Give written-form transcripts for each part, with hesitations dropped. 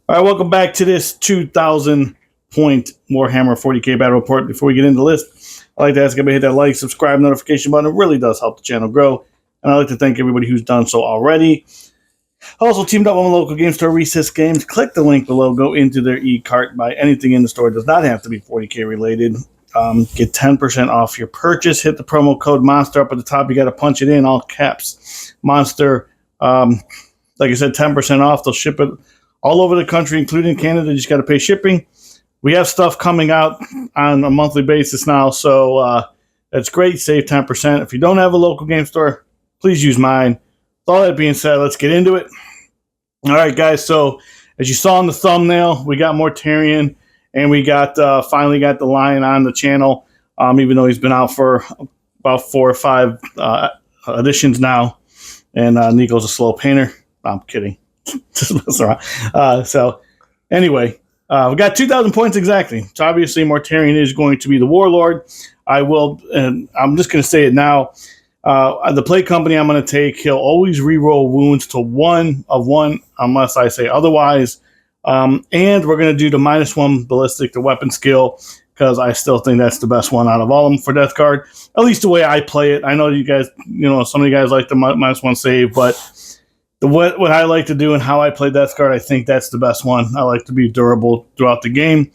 All right, welcome back to this 2,000 point Warhammer 40k battle report. Before we get into the list, I'd like to ask everybody to hit that like, subscribe, notification button. It really does help the channel grow. And I'd like to thank everybody who's done so already. Also teamed up with a local game store, Recess Games. Click the link below. Go into their e-cart. Buy anything in the store. It does not have to be 40k related. Get 10% off your purchase. Hit the promo code MONSTER up at the top. You got to punch it in, all caps. Monster. Like I said, 10% off. They'll ship it all over the country, including Canada. You just got to pay shipping. We have stuff coming out on a monthly basis now, so that's great. Save 10%. If you don't have a local game store, please use mine. With all that being said, let's get into it. All right, guys. So as you saw in the thumbnail, we got Mortarion, and we got finally got the Lion on the channel, even though he's been out for about 4 or 5 editions now. And Nico's a slow painter. I'm kidding. Just mess around. So anyway, we got 2,000 points exactly. So obviously Mortarion is going to be the warlord. And I'm just going to say it now. The play company I'm going to take, he'll always reroll wounds to 1 of 1 unless I say otherwise. And we're going to do the -1 ballistic to weapon skill because I still think that's the best one out of all of them for Death Guard. At least the way I play it. I know you guys, some of you guys like the -1 save, but what I like to do and how I play Death Guard, I think that's the best one. I like to be durable throughout the game.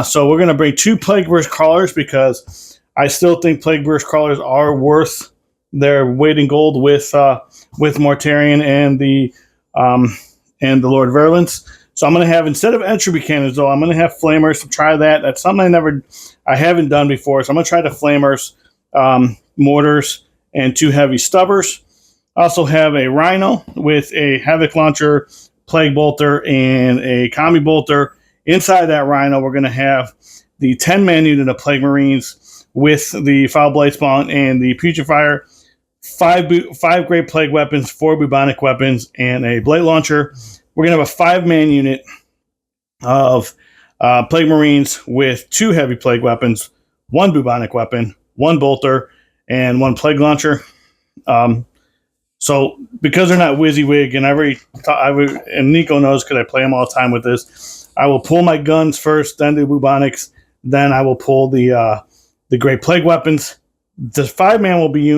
So we're going to bring 2 Plague Burst Crawlers because I still think Plague Burst Crawlers are worth their weight in gold with Mortarion and the Lord Virulence. So I'm going to have, instead of entropy cannons, though, I'm going to have flamers to try that. That's something I haven't done before. So I'm going to try the flamers, mortars, and 2 heavy stubbers. I also have a Rhino with a Havoc Launcher, Plague Bolter, and a Combi Bolter. Inside that Rhino, we're going to have the 10-man unit of Plague Marines with the Foul Blight Spawn and the Putrefier, 5 Great Plague Weapons, 4 Bubonic Weapons, and a Blight Launcher. We're going to have a 5-man unit of Plague Marines with 2 Heavy Plague Weapons, 1 Bubonic Weapon, 1 Bolter, and 1 Plague Launcher. So because they're not WYSIWYG, and Nico knows because I play them all the time with this, I will pull my guns first, then the bubonics, then I will pull the Great Plague Weapons. The 5-man will be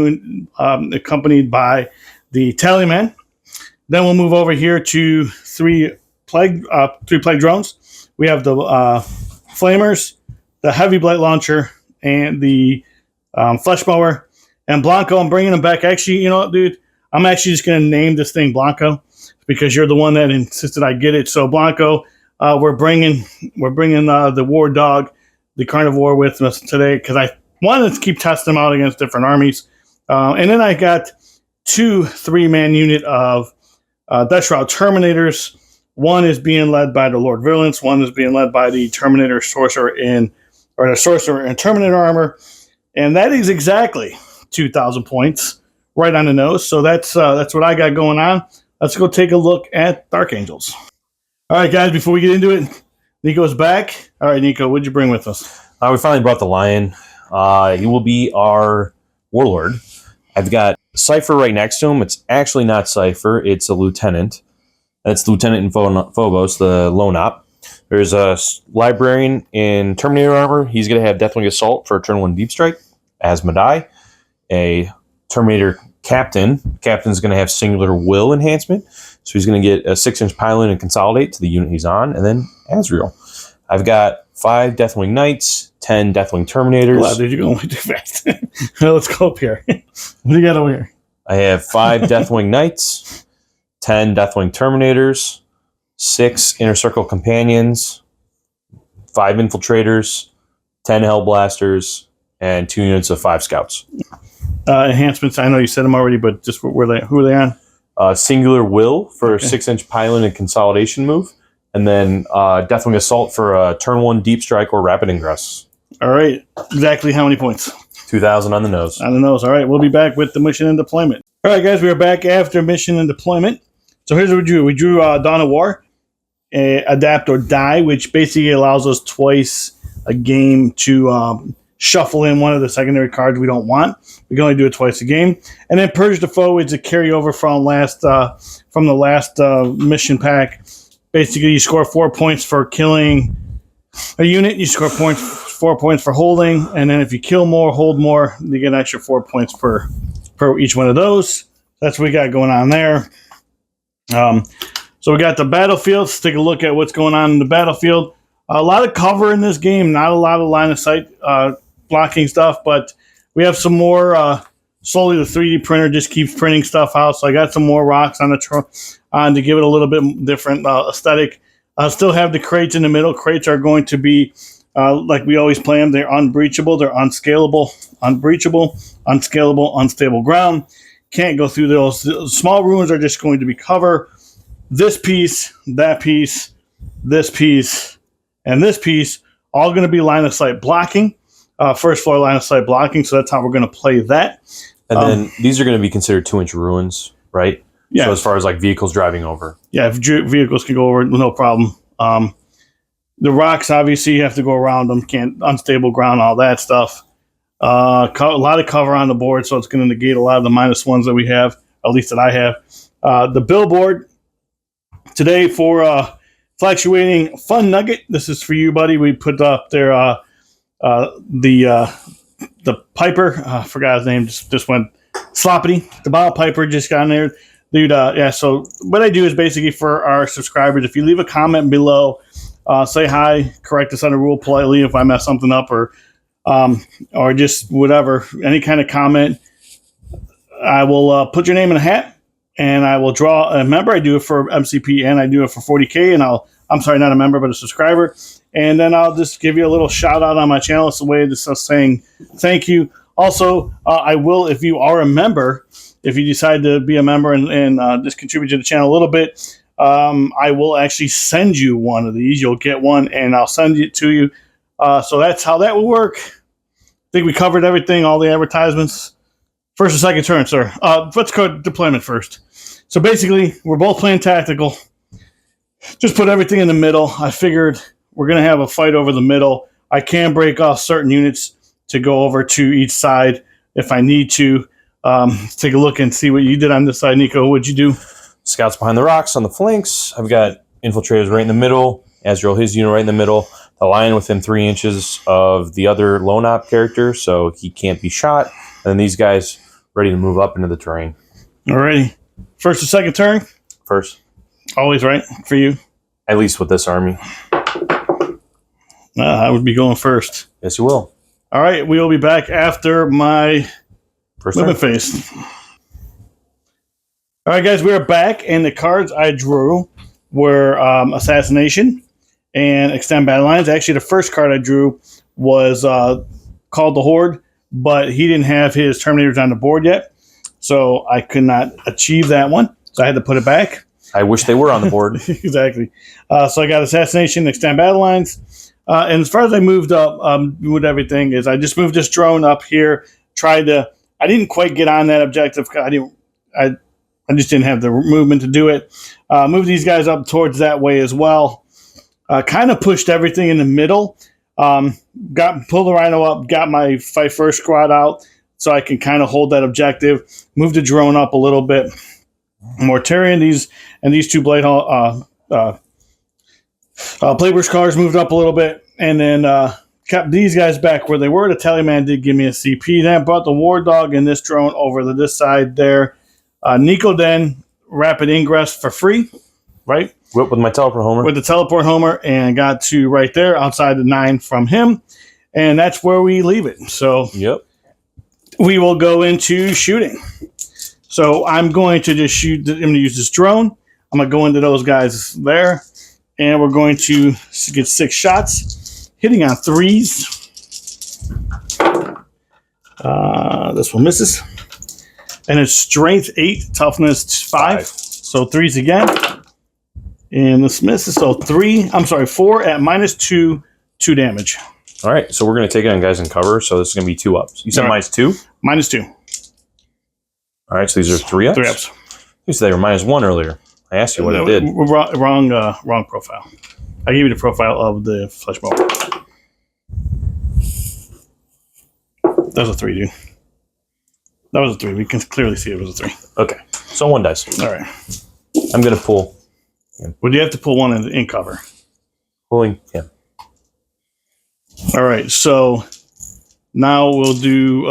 accompanied by the Tallyman. Then we'll move over here to 3 plague drones. We have the Flamers, the Heavy Blight Launcher, and the Flesh Mower. And Blanco, I'm bringing them back. Actually, you know what, dude? I'm actually just going to name this thing Blanco because you're the one that insisted I get it. So Blanco, we're bringing the War Dog, the Carnivore, with us today because I wanted to keep testing them out against different armies. And then I got 2 3-man unit of Death Shroud Terminators. One is being led by the Lord Virulence. One is being led by the Terminator Sorcerer the Sorcerer in Terminator armor. And that is exactly 2,000 points. Right on the nose. So that's what I got going on. Let's go take a look at Dark Angels. All right, guys, before we get into it, Nico's back. All right, Nico, what'd you bring with us? We finally brought the Lion. He will be our warlord. I've got Cypher right next to him. It's actually not Cypher. It's a lieutenant. That's the lieutenant in Phobos, the lone op. There's a librarian in Terminator armor. He's going to have Deathwing Assault for turn 1 Deep Strike as Madai. A Terminator captain. Captain's going to have Singular Will enhancement. So he's going to get a 6-inch pylon and consolidate to the unit he's on. And then Azrael. I've got 5 Deathwing Knights, 10 Deathwing Terminators. Wow, dude, you're going way too fast. Let's go up here. What do you got over here? I have 5 Deathwing Knights, 10 Deathwing Terminators, 6 Inner Circle Companions, 5 Infiltrators, 10 Hellblasters, and 2 units of 5 Scouts. Enhancements, I know you said them already, but just who are they on? Singular Will for a 6-inch pylon and consolidation move, and then Deathwing Assault for a turn 1 Deep Strike or Rapid Ingress. All right. Exactly how many points? 2,000 on the nose. On the nose. All right. We'll be back with the mission and deployment. All right, guys. We are back after mission and deployment. So here's what we drew. We drew Dawn of War, Adapt or Die, which basically allows us twice a game to shuffle in one of the secondary cards we don't want. We can only do it twice a game. And then Purge the Foe is a carryover from the last mission pack. Basically, you score 4 points for killing a unit. You score 4 points for holding, and then if you kill more, hold more, you get an extra 4 points per each one of those. That's what we got going on there. So we got the battlefield. Let's take a look at what's going on in the battlefield. A lot of cover in this game, not a lot of line of sight blocking stuff, but we have some more. Slowly, the 3D printer just keeps printing stuff out. So I got some more rocks on the to give it a little bit different aesthetic. I still have the crates in the middle. Crates are going to be like we always play them. They're unbreachable. They're unscalable. Unbreachable, unscalable, unstable ground. Can't go through those. The small ruins are just going to be cover. This piece, that piece, this piece, and this piece, all going to be line of sight blocking. First floor line of sight blocking. So that's how we're going to play that. And then these are going to be considered 2-inch ruins, right? Yeah. So as far as like vehicles driving over. Yeah, if vehicles can go over, no problem. The rocks, obviously, you have to go around them. Can't unstable ground, all that stuff. A lot of cover on the board, so it's going to negate a lot of the -1s that we have, at least that I have. The billboard today for Fluctuating Fun Nugget. This is for you, buddy. We put up there the Piper. I forgot his name. Just went sloppity. The bottle Piper just got in there. Dude, yeah, so what I do is basically for our subscribers, if you leave a comment below, say hi, correct us on the rule politely if I mess something up, or just whatever, any kind of comment, I will put your name in a hat, and I will draw a member. I do it for MCP, and I do it for 40K, and I'm sorry, not a member, but a subscriber, and then I'll just give you a little shout out on my channel. It's a way of just saying thank you. Also, I will, if you are a member, if you decide to be a member and just contribute to the channel a little bit, I will actually send you one of these. You'll get one, and I'll send it to you. So that's how that will work. I think we covered everything, all the advertisements. First and second turn, sir. Let's go deployment first. So basically, we're both playing tactical. Just put everything in the middle. I figured we're going to have a fight over the middle. I can break off certain units to go over to each side if I need to. Let's take a look and see what you did on this side, Nico. What'd you do? Scouts behind the rocks on the flanks. I've got infiltrators right in the middle. Azrael, his unit right in the middle. The lion within 3 inches of the other lone op character, so he can't be shot. And then these guys ready to move up into the terrain. Alrighty. First or second turn? First. Always right for you? At least with this army. I would be going first. Yes, you will. All right, we will be back after my movement phase. All right, guys, we are back, and the cards I drew were Assassination and Extend Battle Lines. Actually, the first card I drew was called the Horde, but he didn't have his Terminators on the board yet, so I could not achieve that one, so I had to put it back. I wish they were on the board. Exactly. So I got Assassination, Extend Battle Lines. And as far as I moved up with everything is I just moved this drone up here, I didn't quite get on that objective. I just didn't have the movement to do it. Moved these guys up towards that way as well. Kind of pushed everything in the middle. Pulled the Rhino up, got my Fight First squad out so I can kind of hold that objective. Moved the drone up a little bit. Mortarion, these two Blade Playbrush cars moved up a little bit, and then kept these guys back where they were. The Tallyman did give me a CP. Then I brought the War Dog and this drone over to this side there. Nico then rapid ingress for free, right? With my teleport homer. With the teleport homer, and got to right there outside the 9 from him, and that's where we leave it. So yep, we will go into shooting. So I'm going to just shoot. I'm going to use this drone. I'm going to go into those guys there. And we're going to get 6 shots, hitting on 3s. This one misses. And it's strength 8, toughness 5. So 3s again. And this misses. So 4 at -2, 2 damage. All right, so we're going to take it on guys in cover. So this is going to be 2 ups. You said -2? -2. All right, so these are 3 ups? 3 ups. You said they were -1 earlier. I asked you what it did. Wrong profile. I gave you the profile of the flesh ball. That was a 3, dude. That was a 3. We can clearly see it was a 3. Okay, so 1 dice. All right. I'm going to pull. Would you have to pull one in cover? Pulling, yeah. All right, so now we'll do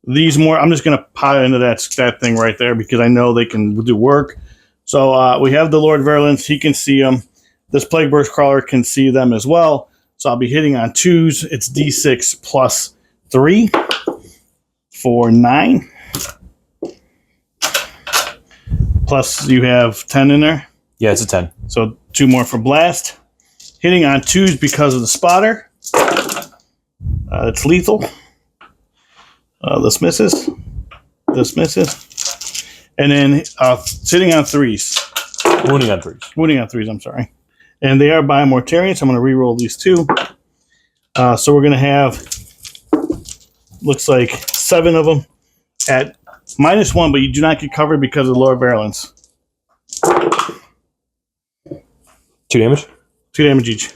these more. I'm just going to pile into that thing right there because I know they can do work. So we have the Lord Virulence. He can see them. This Plague Burst Crawler can see them as well. So I'll be hitting on 2s. It's D6 plus 3 for 9. Plus you have 10 in there. Yeah, it's a 10. So 2 more for Blast. Hitting on 2s because of the spotter. It's lethal. This misses. This misses. And then sitting on 3s. Wounding on 3s. Wounding on 3s, I'm sorry. And they are by Mortarian, so I'm going to re-roll these 2. So we're going to have, looks like 7 of them at -1, but you do not get covered because of the Lord Virulence. 2 damage? 2 damage each.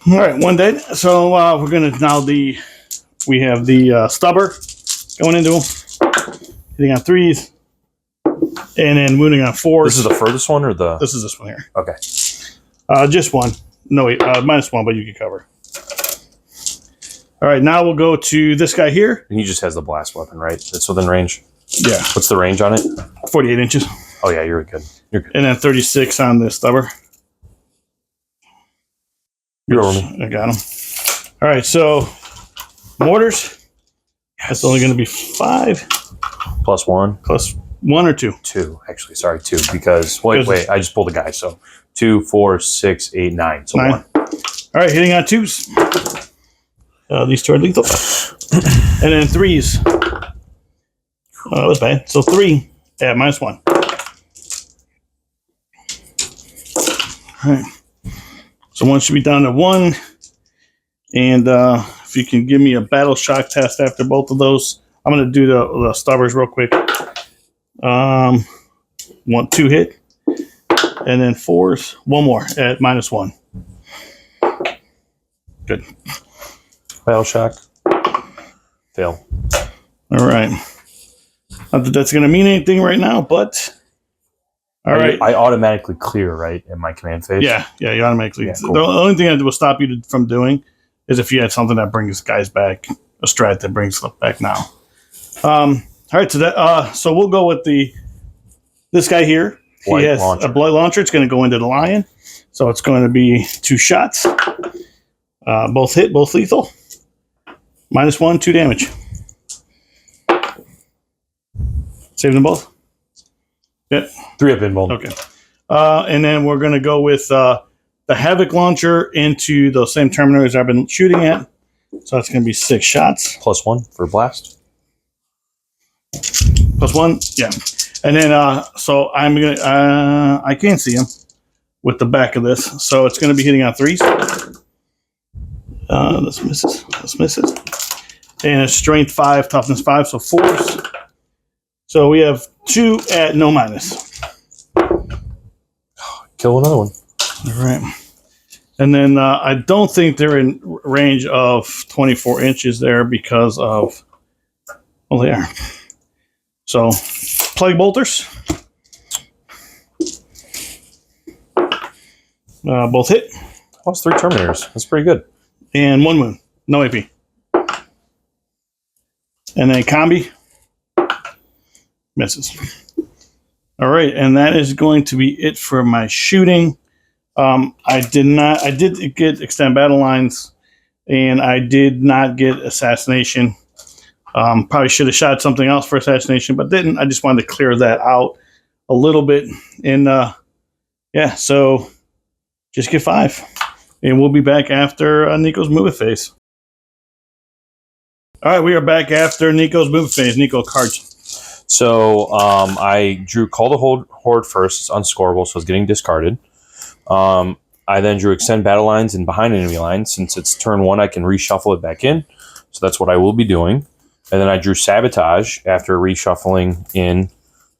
All right, 1 dead. So we're going to now we have the stubber going into them, hitting on 3s, and then wounding on 4s. This is the furthest one or the? This is this one here. Okay. Just 1. No, wait, -1, but you can cover. All right, now we'll go to this guy here. And he just has the blast weapon, right? It's within range. Yeah. What's the range on it? 48 inches. Oh yeah, you're good. You're good. And then 36 on the stubber. You're over me. I got him. All right, so mortars. That's only going to be 5. +1. Plus 1 or 2? 2, actually. Sorry, 2. Because, wait, I just pulled a guy. So 2, 4, 6, 8, 9. So 9. 1. All right, hitting on 2s. These 2 are lethal. And then 3s. Oh, that was bad. So 3 at -1. All right. So 1 should be down to 1. And if you can give me a battle shock test after both of those, I'm going to do the stubbers real quick. 1, 2 hit. And then 4s. 1 more at -1. Good. Battle shock. Fail. All right. Not that that's going to mean anything right now, but all right. I automatically clear, right, in my command phase? Yeah, you automatically. Yeah, cool. The only thing that will stop you from doing is if you had something that brings guys back, a strat that brings stuff back now. All right, so that so we'll go with this guy here. Blight he has launcher. a blight launcher. It's going to go into the lion, so it's going to be 2 shots. Both hit, both lethal. -1, 2 damage. Save them both. Yep. 3 up invuln. Okay. And then we're going to go with the Havoc launcher into those same terminators I've been shooting at. So that's going to be 6 shots. +1 for blast. +1, yeah. And then, so I'm going to, I can't see him with the back of this. So it's going to be hitting on 3s. This misses. This misses. And it's strength 5, toughness 5, so 4s. So we have 2 at no minus. Kill another one. All right. And then I don't think they're in range of 24 inches there because of, well, they are. So, Plague Bolters. Both hit. Oh, it's 3 Terminators. That's pretty good. And 1 wound. No AP. And then Combi. Misses. All right, and that is going to be it for my shooting. I did get extend battle lines, and I did not get assassination. Probably should have shot something else for assassination, but didn't. I just wanted to clear that out a little bit. And yeah, so just get 5. And we'll be back after Nico's move it phase. All right, we are back after Nico's move it phase. Nico, cards. So I drew Call the Horde first. It's unscorable, so it's getting discarded. I then drew Extend Battle Lines in behind enemy lines. Since it's turn 1, I can reshuffle it back in. So that's what I will be doing. And then I drew Sabotage after reshuffling in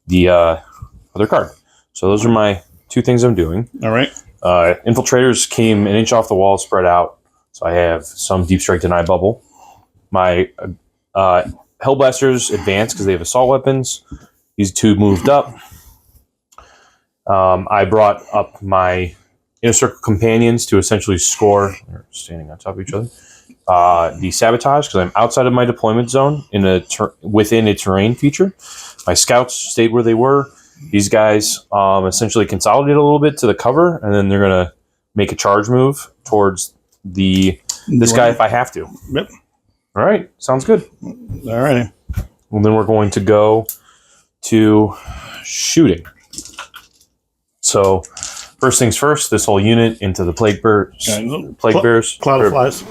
the other card. So those are my 2 things I'm doing. All right. Infiltrators came an inch off the wall, spread out. So I have some Deep Strike Deny Bubble. My Hellblasters advance because they have assault weapons. These 2 moved up. I brought up my inner circle companions to essentially score. They're standing on top of each other. The sabotage, because I'm outside of my deployment zone within a terrain feature. My scouts stayed where they were. These guys essentially consolidated a little bit to the cover, and then they're going to make a charge move towards this guy if I have to. Yep. All right. Sounds good. All right. Well, then we're going to go to shooting. So first things first, this whole unit into the plague bears. Okay. Plague bears. Cloud of flies.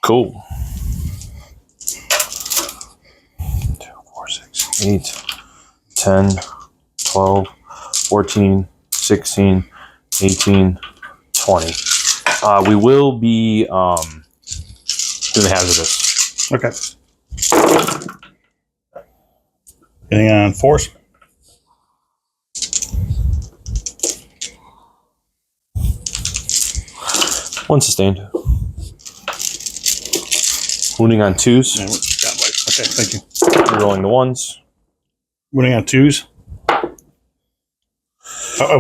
Cool. 2, 4, 6, 8, 10, 12, 14, 16, 18, 20. We will be doing the hazardous. Okay. Getting on force. One sustained. Wounding on 2s. Yeah, got light. Okay, thank you. Rerolling the 1s. Wounding on 2s.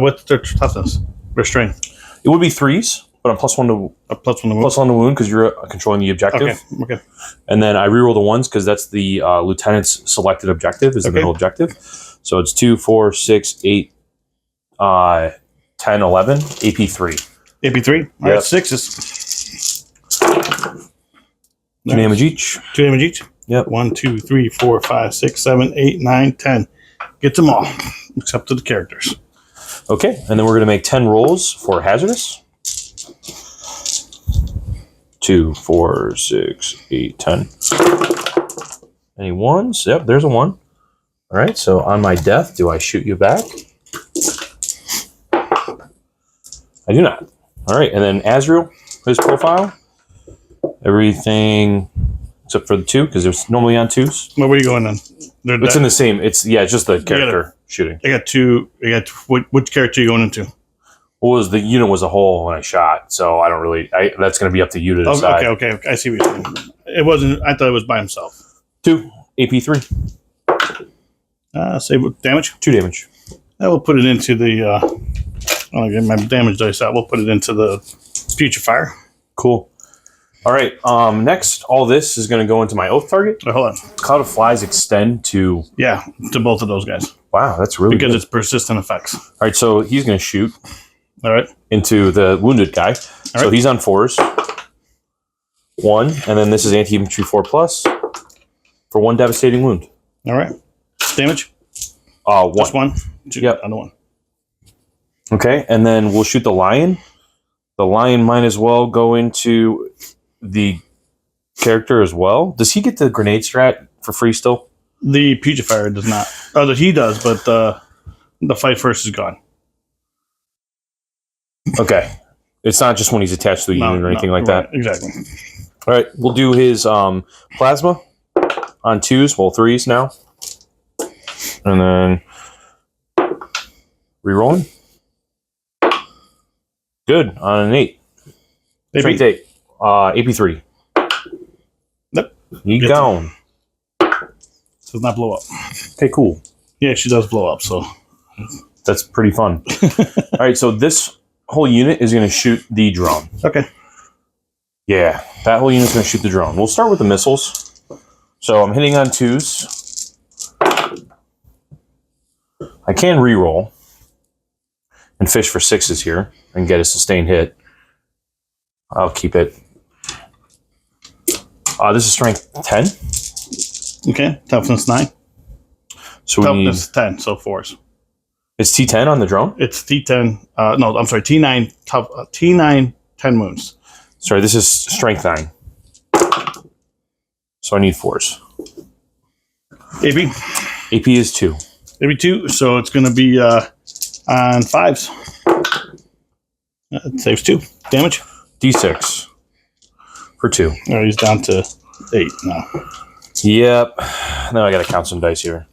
What's their toughness? Their strength? It would be 3s, but I'm +1 to +1 to wound. +1 to wound because you're controlling the objective. Okay. And then I reroll the 1s because that's the lieutenant's selected objective, is the middle objective. So it's 2, 4, 6, 8, 10, 11, AP3. AP3? All right, 6s. 2 damage each. 2 damage each? Yep. 1, 2, 3, 4, 5, 6, 7, 8, 9, 10. Gets them all, except for the characters. Okay, and then we're going to make 10 rolls for hazardous. 2, 4, 6, 8, 10. Any 1s? Yep, there's a 1. All right, so on my death, do I shoot you back? I do not. All right, and then Azrael, his profile. Everything except for the 2, because it's normally on 2s. Where are you going then? It's in the same. It's just the character shooting. I got 2. Which character are you going into? The unit was a whole when I shot, so I don't really. That's going to be up to you to decide. Okay. I see what you're saying. It wasn't. I thought it was by himself. 2 AP3. Save with damage. 2 damage. I will put it into the. I'll get my damage dice out. We'll put it into the future fire. Cool. All right. Next, all this is going to go into my oath target. Wait, hold on. Cloud of flies extend to. Yeah, to both of those guys. Wow, that's really because good. it's persistent effects. All right, so he's going to shoot. All right. Into the wounded guy. All so right. he's on 4s. 1, and then this is anti-infantry 4+ for 1 devastating wound. All right. Damage. 1. Just 1. Yep. Another 1. Okay, and then we'll shoot the lion. The lion might as well go into the character as well. Does he get the grenade strat for free still? The Pugifier does not. He does, but the fight first is gone. Okay. It's not just when he's attached to a unit or anything like that. Exactly. All right, we'll do his plasma on 2s, well 3s now. And then rerolling. Good, on an 8. Strength 8. AP3. Yep. You gone. Does not blow up. Okay, cool. Yeah, she does blow up, so. That's pretty fun. All right, so this whole unit is going to shoot the drone. Okay. Yeah, that whole unit's going to shoot the drone. We'll start with the missiles. So I'm hitting on 2s. I can reroll and fish for 6s here and get a sustained hit. I'll keep it. This is strength 10. Okay, toughness 9. So we toughness need 10, so 4s. It's T10 on the drone? It's T10. No, I'm sorry, T9. T9, 10 wounds. Sorry, this is strength 9. So I need 4s. AP? AP is 2. AP 2, so it's going to be on 5s. It saves 2. Damage? D6 for 2. All right, he's down to 8 now. Yep. Now I got to count some dice here.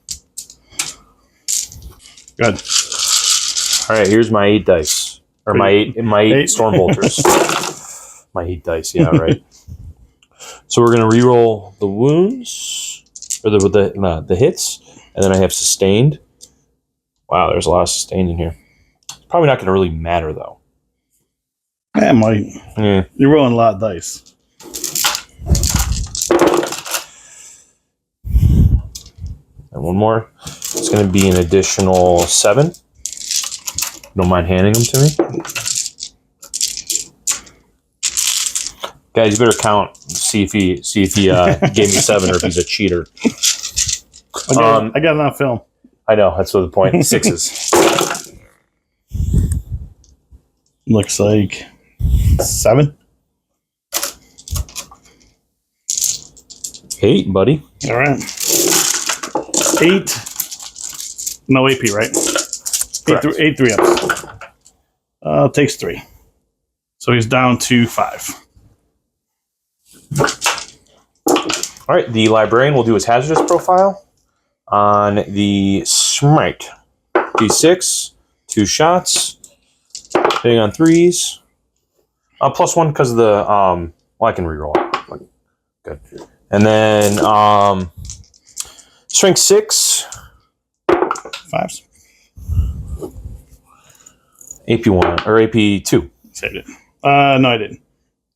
Good. All right, here's my 8 dice. Or my 8 storm bolters. My 8 dice, yeah, right. So we're going to reroll the wounds, or the hits, and then I have sustained. Wow, there's a lot of sustain in here. It's probably not going to really matter, though. That might. Yeah. You're rolling a lot of dice. And one more. It's going to be an additional 7. Don't mind handing them to me. Guys, you better count. See if he gave me 7 or if he's a cheater. Okay, I got it on film. I know, that's what the point. 6s. Looks like 7. 8, buddy. All right. 8. No AP, right? 8 3-ups. Takes 3. So he's down to 5. All right, the librarian will do his hazardous profile on the smite. D6, 2 shots, hitting on 3s. +1 because of the well, I can reroll it. Good. And then strength 6. 5s. AP 1 or AP 2. Saved it. No, I didn't.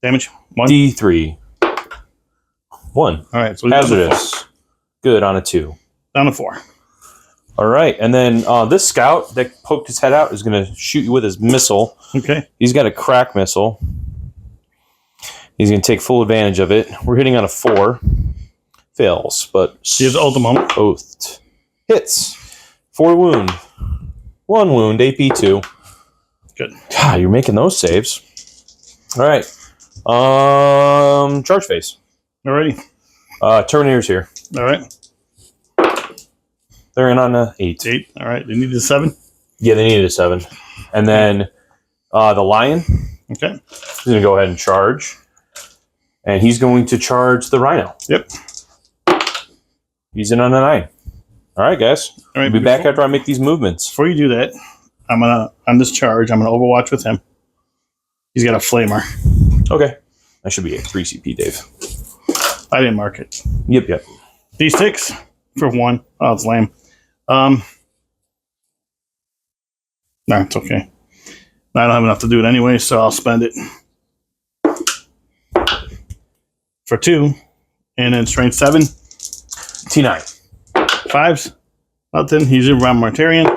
Damage 1. D3. 1. All right, so hazardous. Good on a 2. Down to 4. All right, and then this scout that poked his head out is going to shoot you with his missile. Okay. He's got a crack missile. He's going to take full advantage of it. We're hitting on a 4. Fails, but He has ultimate. oathed. Hits. 4 wound. 1 wound, AP 2. Good. God, you're making those saves. All right. Charge phase. Alrighty. Terminator's here. All right. They're in on a 8. 8. All right. They needed a 7. Yeah, they needed a 7. And then the lion Okay. is going to go ahead and charge. And he's going to charge the rhino. Yep. He's in on a 9. All right, guys. All right. We'll be back after I make these movements. Before you do that, I'm gonna on this charge. I'm gonna Overwatch with him. He's got a flamer. Okay. That should be a 3 CP, Dave. I didn't mark it. Yep. D6 for 1. Oh, it's lame. No, it's okay. I don't have enough to do it anyway, so I'll spend it for 2, and then strength 7. T9. 5s. Nothing. He's a round Martarian.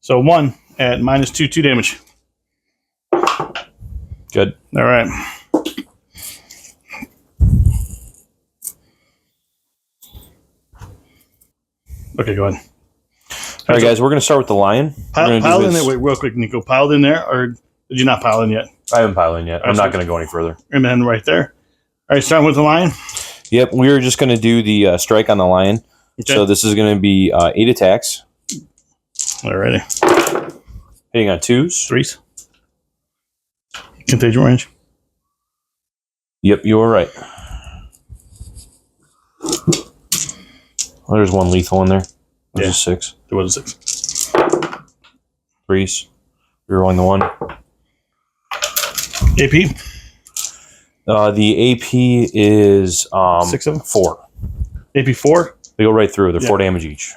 So 1 at -2 damage. Good. All right. Okay, go ahead. All right, guys. We're going to start with the lion. Piled in there. Wait, real quick, Nico. Piled in there, or did you not pile in yet? I haven't piled in yet. I'm not going to go any further. And then right there. All right, starting with the lion. Yep. We were just going to do the strike on the lion. Okay. So this is going to be 8 attacks. Alrighty. Hitting on 2s. 3s. Contagion range. Yep, you were right. Oh, there's 1 lethal in there. There's a 6. There was a 6. 3s. Rerolling the 1. AP. The AP is 6 of them? 4. AP 4 They go right through. They're 4 damage each.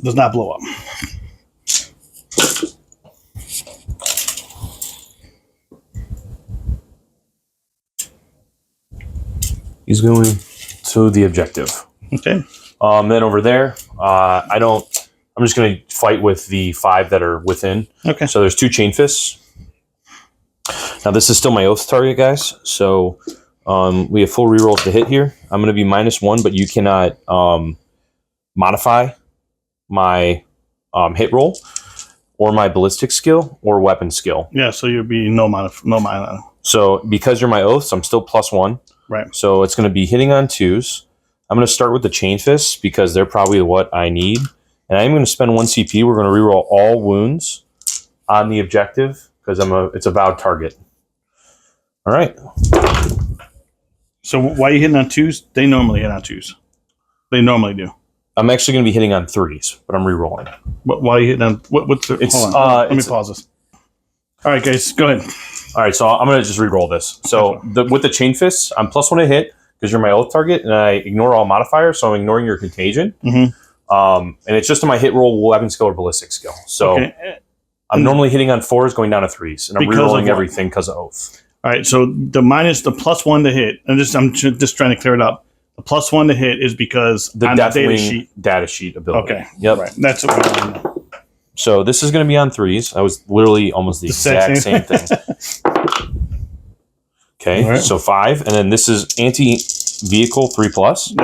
does not blow up. He's going to the objective. Okay. Then over there, I'm just going to fight with the 5 that are within. Okay. So there's 2 chain fists. Now this is still my oath target, guys. So we have full rerolls to hit here. I'm going to be -1, but you cannot modify my hit roll or my ballistic skill or weapon skill. Yeah, so you'd be no mana. So because you're my oaths, I'm still +1. Right. So it's going to be hitting on 2s. I'm going to start with the chain fists because they're probably what I need. And I'm going to spend 1 CP. We're going to reroll all wounds on the objective because it's a vowed target. All right. So why are you hitting on 2s? They normally hit on 2s. They normally do. I'm actually going to be hitting on 3s, but I'm rerolling. Why are you hitting on... What's the... Hold on. Let me pause this. All right, guys. Go ahead. All right, so I'm going to just reroll this. So with the chain fists, I'm +1 to hit because you're my oath target, and I ignore all modifiers, so I'm ignoring your contagion. Mm-hmm. And it's just on my hit roll, weapon skill, or ballistic skill. So I'm normally hitting on 4s, going down to 3s, and I'm rerolling everything because of Oath. All right, so the +1 to hit, and I'm just trying to clear it up. The +1 to hit is because the data sheet ability. Okay, yep, right. That's what we want to know. So this is going to be on 3s. I was literally almost the exact same thing. Okay, right. So 5, and then this is anti-vehicle 3+,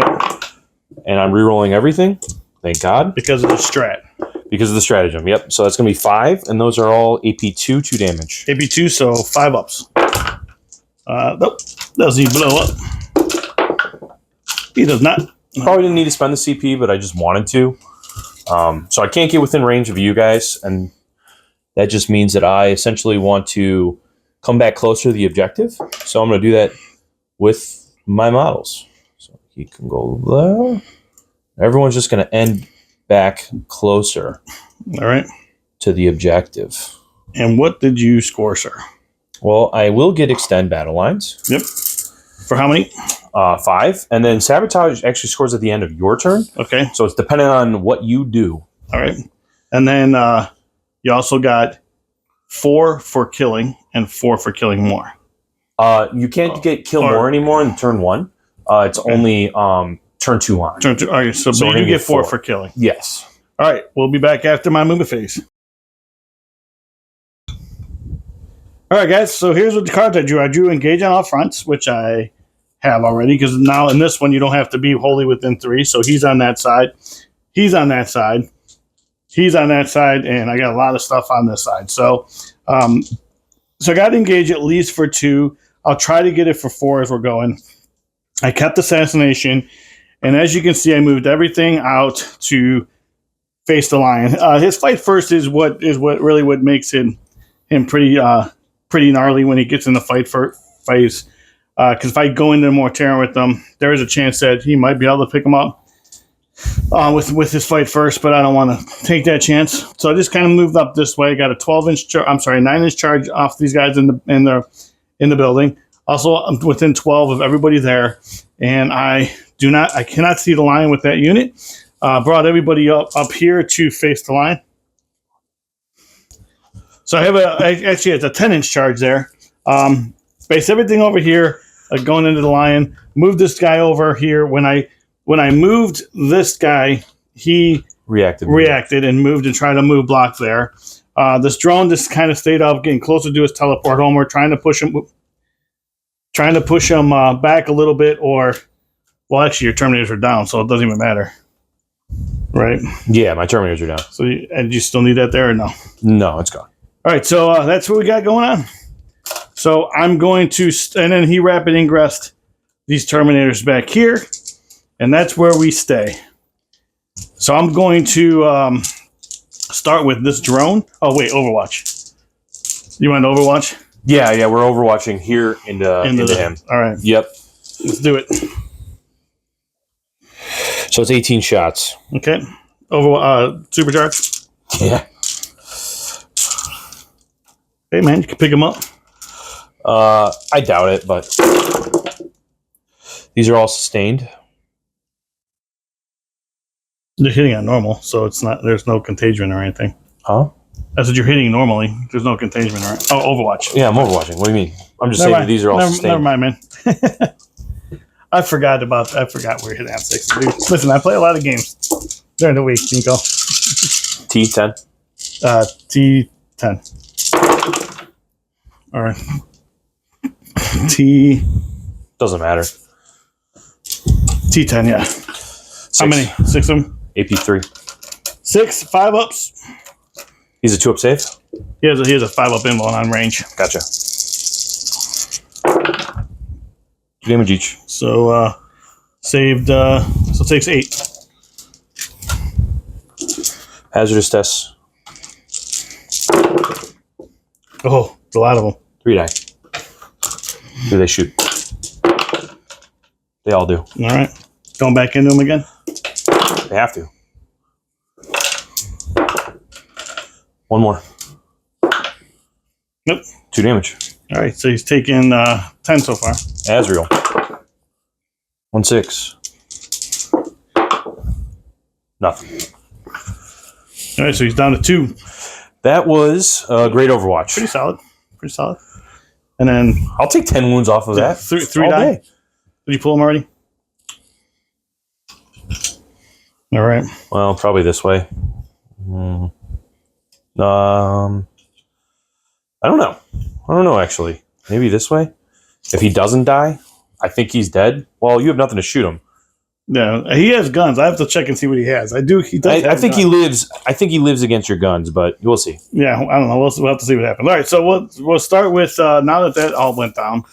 and I'm rerolling everything. Thank God, because of the strat. Because of the stratagem. Yep. So that's going to be 5, and those are all AP2, 2 damage. AP2, so 5 ups. Nope, doesn't even blow up. He does not. Probably didn't need to spend the CP, but I just wanted to. So I can't get within range of you guys, and that just means that I essentially want to come back closer to the objective. So I'm going to do that with my models. So he can go there. Everyone's just going to end back closer. All right. To the objective. And what did you score, sir? Well, I will get extend battle lines. Yep. For how many? 5. And then sabotage actually scores at the end of your turn. Okay. So it's dependent on what you do. All right. And then you also got 4 for killing and 4 for killing more. You can't get kill more anymore in turn 1. It's only turn 2 on. Turn 2. All right. So you do get 4 for killing. Yes. All right. We'll be back after my movement phase. All right, guys. So here's what the cards I drew. I drew engage on all fronts, which I have already, because now in this one you don't have to be wholly within 3. So he's on that side. He's on that side. He's on that side, and I got a lot of stuff on this side. So, so I got to engage at least for 2. I'll try to get it for 4 as we're going. I kept assassination, and as you can see, I moved everything out to face the lion. His fight first is what really makes him pretty gnarly when he gets in the fight phase. Because if I go into more terror with them, there is a chance that he might be able to pick him up with his fight first, but I don't want to take that chance. So I just kind of moved up this way. Got a 9-inch charge off these guys in the building. Also, I'm within 12 of everybody there, and I cannot see the line with that unit. Brought everybody up here to face the line. So I have it's a 10-inch charge there. Base everything over here, going into the lion. Move this guy over here. When I moved this guy, he reacted and moved and tried to block there. This drone just kind of stayed up, getting closer to his teleport home. We're trying to push him back a little bit, well, actually, your Terminators are down, so it doesn't even matter. Right? Yeah, my Terminators are down. So, and you still need that there or no? No, it's gone. All right, so that's what we got going on. So I'm going to, and then he rapid ingressed these Terminators back here, and that's where we stay. So I'm going to start with this drone. Oh, wait, Overwatch. You want Overwatch? Yeah, we're overwatching here into him. All right. Yep. Let's do it. So it's 18 shots. Okay. Supercharge. Yeah. Hey, man, you can pick them up. I doubt it, but these are all sustained. They're hitting on normal, so it's not. There's no contagion or anything. Huh? That's what you're hitting normally. There's no contagion, right? Oh, Overwatch. Yeah, I'm overwatching. What do you mean? I'm just saying that these are all sustained. Never mind, man. I forgot we're hitting on 6. Dude, listen, I play a lot of games during the week, Nico. T10. T10. All right. T. Doesn't matter. T10, yeah. 6. How many? 6 of them? AP3. 6, 5 ups. He's a 2-up save? He has a 5-up invo on range. Gotcha. 2 damage each. So, saved, so it takes 8. Hazardous tests. Oh, it's a lot of them. 3 die. Do they shoot? They all do. All right. Going back into them again? They have to. 1 more. Nope. 2 damage. All right, so he's taken 10 so far. Azrael. 1-6. Nothing. All right, so he's down to 2. That was a great Overwatch. Pretty solid. Pretty solid. And then I'll take 10 wounds off of that. Three all die. day. Did you pull him already? All right. Well, probably this way. I don't know. I don't know, actually. Maybe this way? If he doesn't die, I think he's dead. Well, you have nothing to shoot him. Yeah, he has guns. I have to check and see what he has. I do. He does. I think he lives. I think he lives against your guns, but we'll see. Yeah, I don't know. We'll have to see what happens. All right, so we'll start with now that all went down.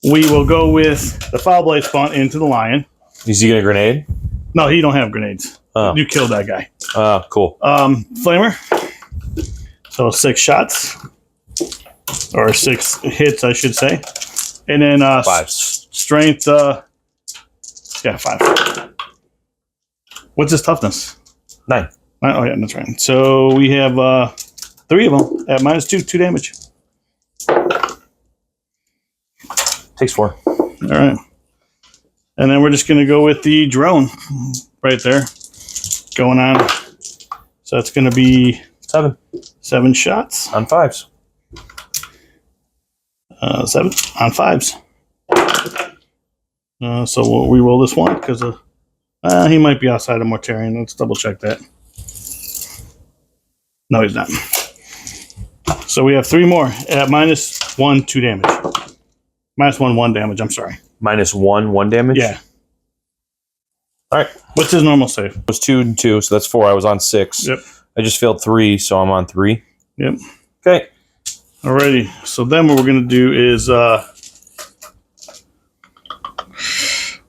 We will go with the Foul Blade Spawn into the Lion. Is he gonna grenade? No, he don't have grenades. Oh. You killed that guy. Cool. Flamer. So 6 shots. Or 6 hits, I should say. And then 5. Strength, 5. What's his toughness? 9. Oh, yeah, that's right. So we have 3 of them at -2 damage. Takes 4. All right. And then we're just going to go with the drone right there going on. So that's going to be 7 shots. On 5s. 7 on 5s. So we'll re-roll this one because he might be outside of Mortarion. Let's double check that. No, he's not. So we have 3 more at -1, 2 damage. -1, 1 damage. I'm sorry. -1, 1 damage? Yeah. All right. What's his normal save? It was 2 and 2, so that's 4. I was on 6. Yep. I just failed 3, so I'm on 3. Yep. Okay. Alrighty. So then what we're going to do is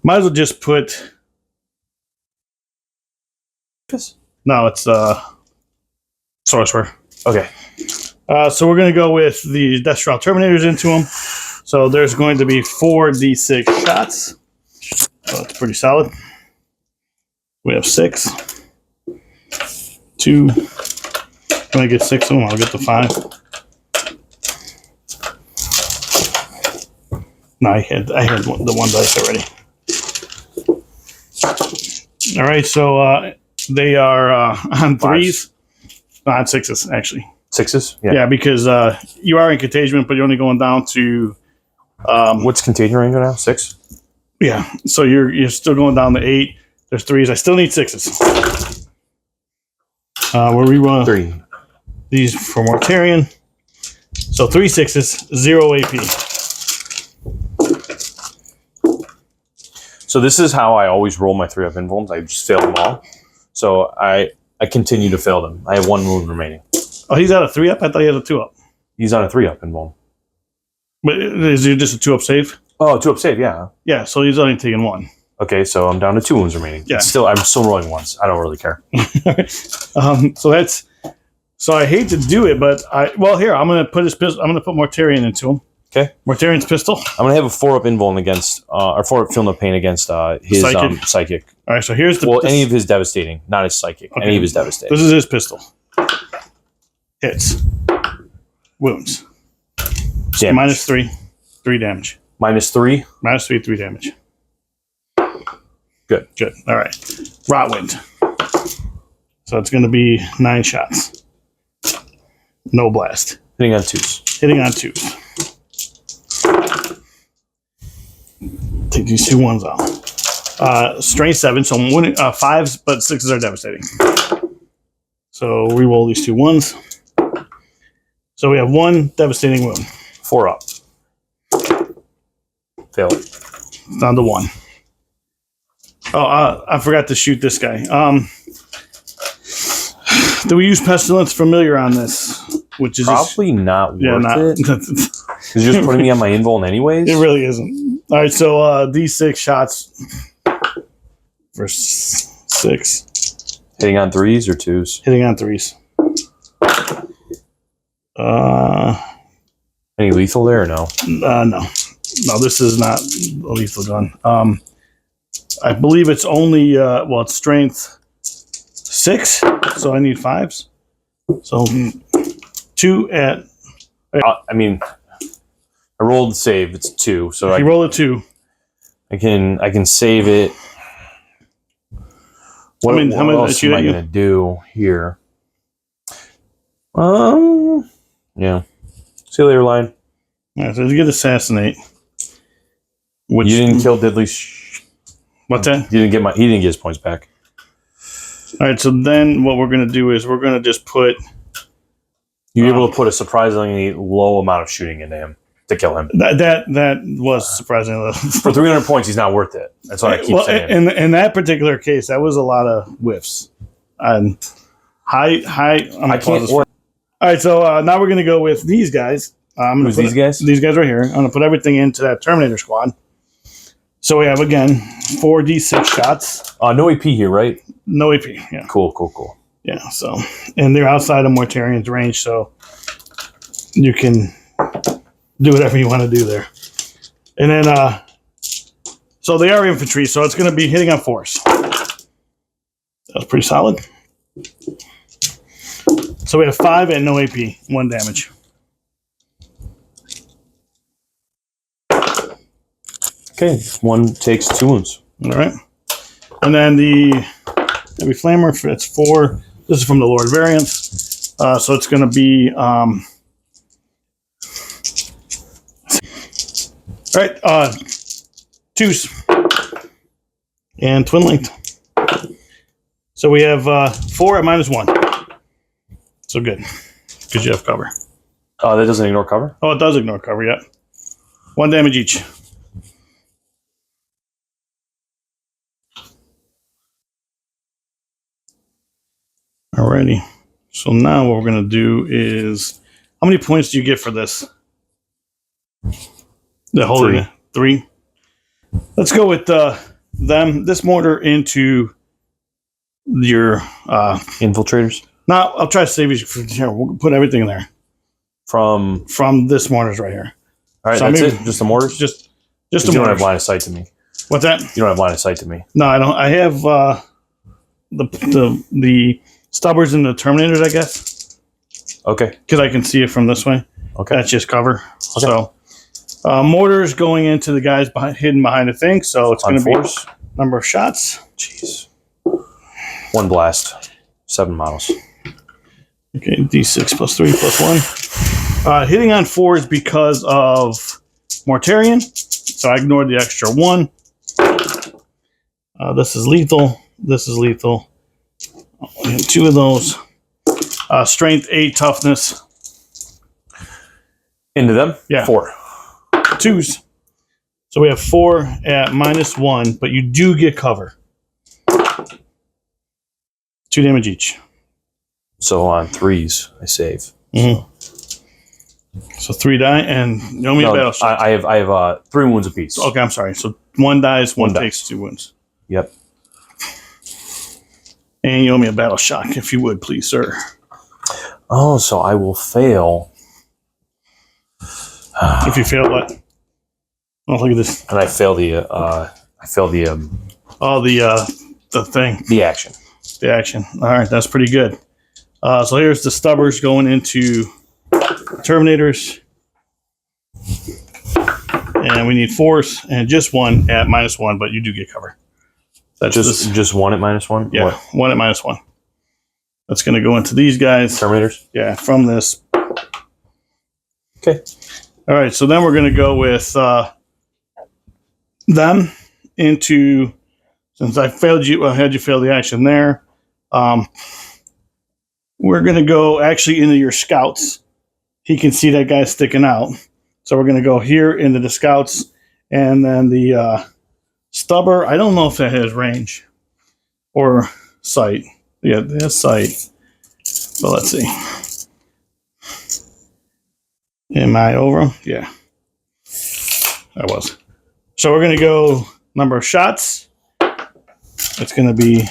might as well just put... No, it's Sorcerer. Okay. So we're going to go with the Death Shroud Terminators into him. So there's going to be 4d6 shots. So that's pretty solid. We have 6. 2. Can I get 6 of them? I'll get the 5. No, I had the 1 dice already. All right, so they are on 3s. No, on 6s, actually. 6s? Yeah, because you are in contagion, but you're only going down to... What's contagion range now? 6? Yeah, so you're still going down to 8. There's 3s. I still need 6s. We're rerunning 3. These for Mortarion. So 3 6s, 0 AP. So this is how I always roll my 3-up invulns. I just fail them all. So I continue to fail them. I have 1 wound remaining. Oh, he's at a 3-up? I thought he had a 2-up. He's on a 3-up invuln. But is it just a 2-up save? Oh, 2-up save, yeah. Yeah, so he's only taking 1. Okay, so I'm down to 2 wounds remaining. Yeah. I'm still rolling ones. I don't really care. So I hate to do it, but I'm gonna put his pistol. I'm gonna put Mortarion into him. Okay. Mortarion's pistol. I'm gonna have a 4-up invuln against, or 4-up feel no pain against his psychic. All right, so here's the. Any of his devastating, not his psychic. Okay. Any of his devastating. This is his pistol. Hits. Wounds. Damage. -3, 3 damage. -3. -3, 3 damage. Good. All right. Rotwind. So it's going to be 9 shots. No blast. Hitting on 2s. Hitting on 2s. Take these 2 1s out. Strength 7, so 5s, but 6s are devastating. So we roll these 2 1s. So we have 1 devastating wound. 4-up. Fail. Down to 1. Oh, I forgot to shoot this guy. Do we use Pestilence Familiar on this? Which is probably not worth it. Because you're just putting me on my invuln anyways? It really isn't. All right, so D6 shots for 6. Hitting on 3s or 2s? Hitting on 3s. Any lethal there or no? No, this is not a lethal gun. I believe it's only it's strength 6, so I need 5s. So 2 at. I rolled the save. It's 2, so you roll a 2. I can save it. What, how many else shoot am I at you? going to do here? Yeah. See you later, Lion. All right, so you get assassinate. Which You didn't kill Diddley. What's that? He didn't get his points back. All right, so then what we're going to do is we're going to just put... You were able to put a surprisingly low amount of shooting into him to kill him. That was surprisingly low. For 300 points, he's not worth it. That's what I keep saying. In that particular case, that was a lot of whiffs. High. I can't. All right, so now we're going to go with these guys. Who's these guys? These guys right here. I'm going to put everything into that Terminator squad. So we have, again, 4d6 shots. No AP here, right? No AP, yeah. Cool. Yeah, so, and they're outside of Mortarian's range, so you can do whatever you want to do there. And then, so they are infantry, so it's going to be hitting on force. That's pretty solid. So we have 5 and no AP, 1 damage. Okay, 1 takes 2 wounds. All right. And then the heavy flamer, that's 4. This is from the Lord variants. So it's going to be... all right, 2s. And twin length. So we have 4 at -1. So good. Because you have cover. That doesn't ignore cover? Oh, it does ignore cover, yeah. 1 damage each. Alrighty. So now what we're going to do is... How many points do you get for this? The whole 3. 3. Let's go with them. This mortar into your... Infiltrators? No, I'll try to save you for here. We'll put everything in there. From this mortars right here. All right, so that's it? Just the mortars? Just you the don't mortars. have line of sight to me. What's that? You don't have line of sight to me. No, I don't. I have the stubbers and the Terminators, I guess. Okay. Because I can see it from this way. Okay. That's just cover. Okay. So, mortars going into the guys hidden behind the thing. So it's going to be number of shots. Jeez. 1 blast. 7 models. Okay, D6 plus 3 plus 1. Hitting on 4 is because of Mortarian. So I ignored the extra 1. This is lethal. This is lethal. We have 2 of those. Strength 8, toughness. Into them? Yeah. 4. 2s. So we have 4 at -1, but you do get cover. 2 damage each. So on 3s, I save. Mm-hmm. So 3 die, and you owe me a battle shot. I have 3 wounds apiece. Okay, I'm sorry. So 1 dies, 1 takes 2 wounds. Yep. And you owe me a battle shock, if you would, please, sir. Oh, so I will fail. If you fail what? Oh, look at this. And I fail the the thing. the action. The action. All right, that's pretty good. So here's the stubbers going into Terminators. And we need 4s and just 1 at -1, but you do get cover. That's just 1 at -1? Yeah, What? 1 at -1. That's going to go into these guys. Terminators? Yeah, from this. Okay. All right, so then we're going to go with them into, since I failed you, I had you fail the action there. We're going to go actually into your scouts. He can see that guy sticking out. So we're going to go here into the scouts, and then the stubber. I don't know if that has range or sight. Yeah, it has sight. But let's see. Am I over? Yeah. I was. So we're going to go number of shots. It's going to be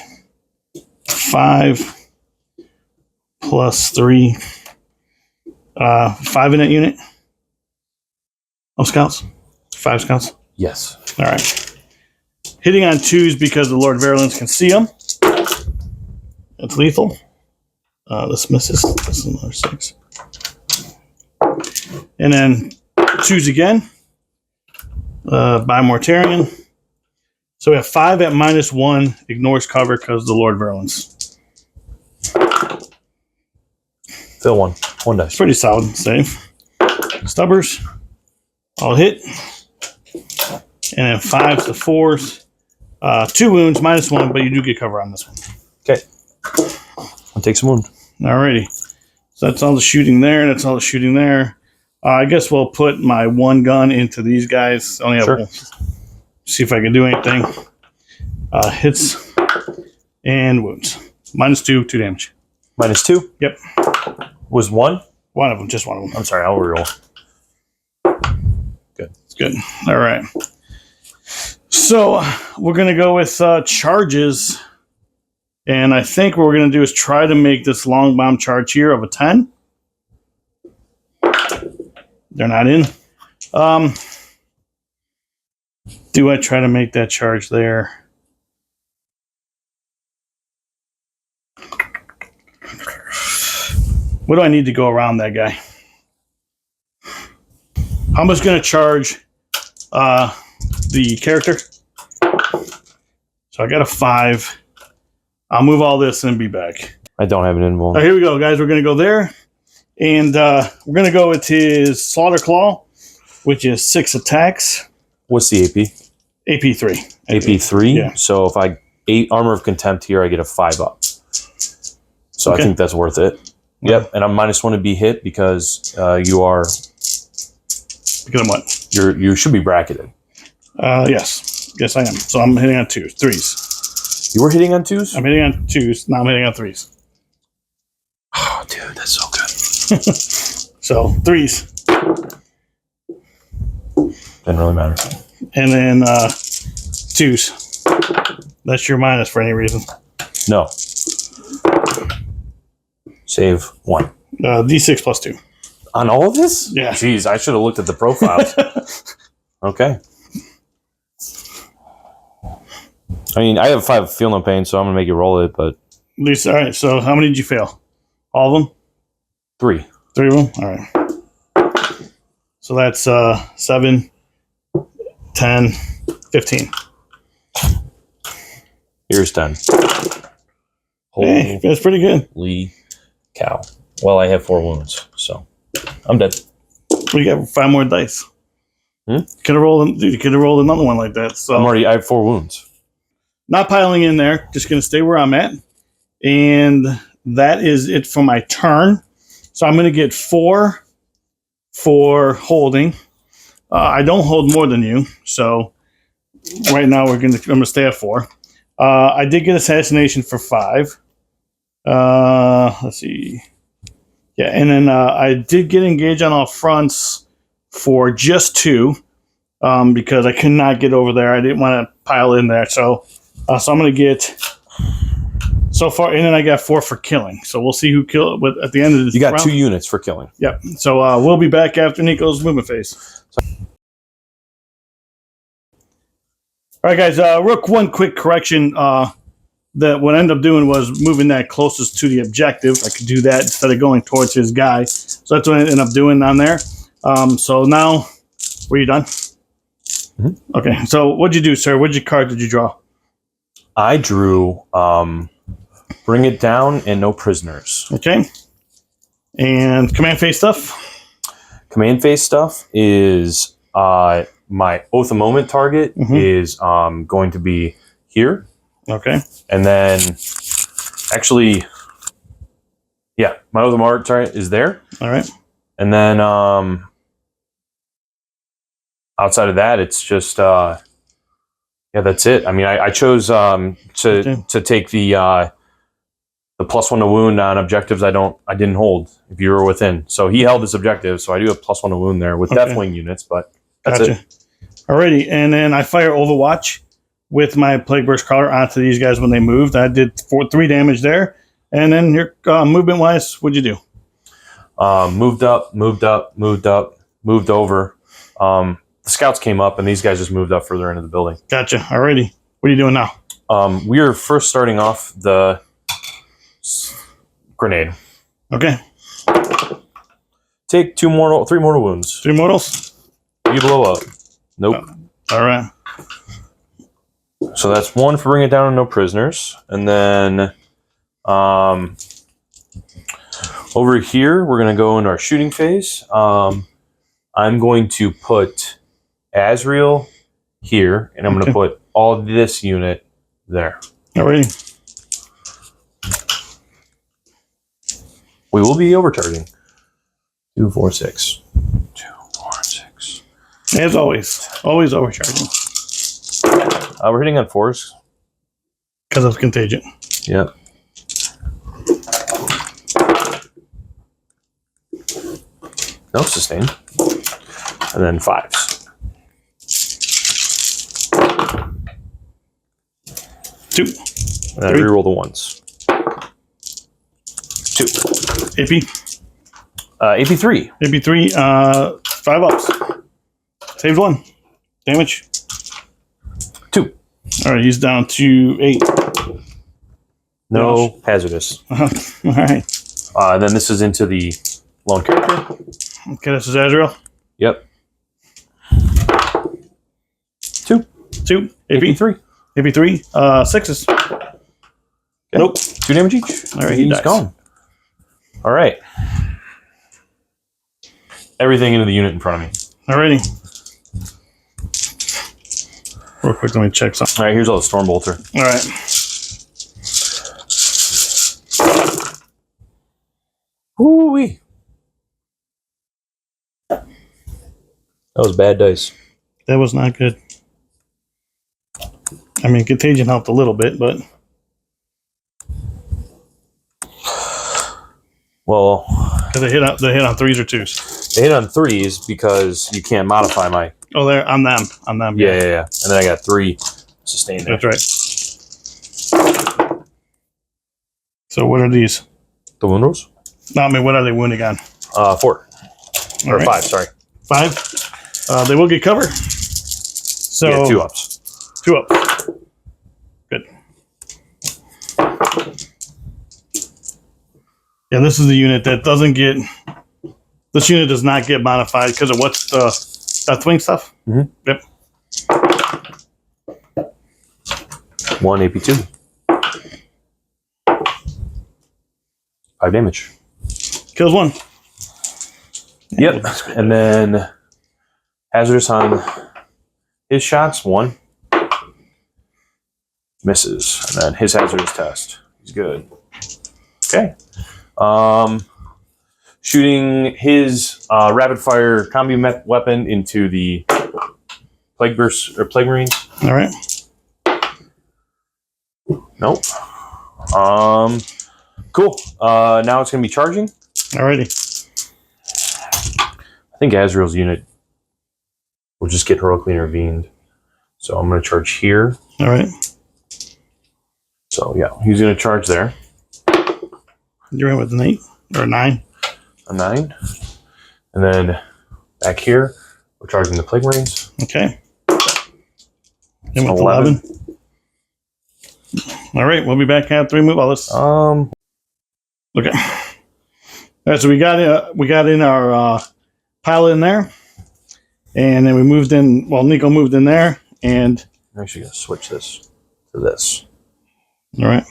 5 plus 3. 5 in that unit. Oh, scouts? 5 scouts? Yes. All right. Hitting on 2s because the Lord Virulence can see them. It's lethal. This misses. This is another 6. And then 2s again by Mortarian. So we have 5 at -1. Ignores cover because of the Lord Verlins. Fill one. One dice. Pretty solid save. Stubbers. All hit. And then 5s to 4s. 2 wounds, -1, but you do get cover on this one. Okay. I'll take some wound. Alrighty. So that's all the shooting there. That's all the shooting there. I guess we'll put my 1 gun into these guys. Only have one. See if I can do anything. Hits and wounds. -2, 2 damage. -2? Yep. Was 1? One of them, just one of them. I'm sorry, I'll reroll. Good. It's good. All right. So we're going to go with charges. And I think what we're going to do is try to make this long bomb charge here of a 10. They're not in. Do I try to make that charge there? What do I need to go around that guy? How much going to charge the character? So I got a 5. I'll move all this and be back. I don't have an invuln. Here we go, guys. We're going to go there. And we're going to go with his Slaughter Claw, which is 6 attacks. What's the AP? AP 3. AP 3? Yeah. So if I 8 Armor of Contempt here, I get a 5 up. So Okay. I think that's worth it. Yep, and I'm -1 to be hit because you are... Because I'm what? You should be bracketed. Yes. Yes, I am. So I'm hitting on 2s, 3s. You were hitting on 2s? I'm hitting on 2s. Now I'm hitting on 3s. Oh, dude, that's so good. So 3s. Didn't really matter. And then 2s. That's your minus for any reason. No. Save 1. D6 plus 2. On all of this? Yeah. Jeez, I should have looked at the profiles. Okay. I mean, I have 5 feel no pain, so I'm going to make you roll it, but... At least, all right. So how many did you fail? All of them? 3. 3 of them? All right. So that's 7, 10, 15. Here's 10. Hey, that's pretty good. Holy cow. Well, I have 4 wounds, so I'm dead. We got 5 more dice. Hmm? Could have rolled. Dude, you could have rolled another one like that. So I have 4 wounds. Not piling in there. Just going to stay where I'm at, and that is it for my turn. So I'm going to get 4 for holding. I don't hold more than you, so right now I'm going to stay at 4. I did get assassination for 5. Let's see. Yeah, and then I did get engaged on all fronts for just 2 because I could not get over there. I didn't want to pile in there. So I'm going to get so far, and then I got 4 for killing. So we'll see who killed. But at the end of this, You got round, 2 units for killing. Yep. So we'll be back after Nico's movement phase. All right, guys. One quick correction. That what I ended up doing was moving that closest to the objective. I could do that instead of going towards his guy. So that's what I ended up doing on there. So now, were you done? Mm-hmm. Okay. So what'd you do, sir? What card did you draw? I drew Bring It Down and No Prisoners. Okay. And command phase stuff? Command phase stuff is my Oath of Moment target is going to be here. Okay. And then, actually, yeah, my Oath of Moment target is there. All right. And then, outside of that, it's just, yeah, that's it. I mean, I chose to take the +1 to wound on objectives I didn't hold if you were within. So he held his objective, so I do have +1 to wound there with Deathwing units, but that's it. Alrighty, and then I fire Overwatch with my Plague Burst Crawler onto these guys when they moved. I did 3 damage there. And then your movement-wise, what'd you do? Moved up, moved over. The scouts came up, and these guys just moved up further into the building. Gotcha. Alrighty. What are you doing now? We are first starting off the grenade. Okay. Take 3 mortal wounds. 3 mortals? You blow up. Nope. All right. So that's 1 for bringing it down to no prisoners. And then over here, we're going to go into our shooting phase. I'm going to put Azrael here, and I'm going to put all this unit there. Alrighty. We will be overcharging. 2, 4, 6. 2, 4, 6. As always overcharging. We're hitting on 4s. Because of contagion. Yep. No, sustained. And then 5s. 2. And then reroll the 1s. 2. AP. AP3. AP3. 5 ups. Saved 1. Damage. 2. Alright, he's down to 8. No hazardous. Alright. And then this is into the lone character. Okay, this is Azrael. Yep. 2. 2. AP3. AP3. 6s. Okay. Nope. 2 damage each. Alright, he's gone. Alright. Everything into the unit in front of me. Alrighty. Real quick, let me check something. Alright, here's all the Stormbolter. Alright. Woo-wee. That was bad dice. That was not good. I mean, contagion helped a little bit, but Well, because they hit on 3s or 2s. they hit on 3s because you can't modify my... Oh, there on them. Yeah. And then I got 3 sustained there. That's right. So what are these? The wound rolls? No, I mean, what are they wounding on? 4. Or right. 5, sorry. 5. They will get cover. So Yeah, 2 ups. 2 ups. Good. Yeah, this is the unit that doesn't get. This unit does not get modified because of what's that swing stuff. Mm-hmm. Yep. 1 AP2. 5 damage. Kills 1. Yep. And then hazardous on his shots. 1. Misses. And then his hazardous test. He's good. Okay. Shooting his rapid fire combi weapon into the plague burst or plague marines. All right. Nope. Cool. Now it's gonna be charging. Alrighty. I think Azrael's unit will just get heroically intervened. So I'm gonna charge here. All right. So yeah, he's gonna charge there. You're in with an 8 or a 9. A 9. And then back here, we're charging the plague marines. Okay. In with 11. All right, we'll be back at 3 move. Let's okay. All right, so we got in our pilot in there, and then we moved in. Well, Nico moved in there, and I'm actually gonna switch this to this. All right.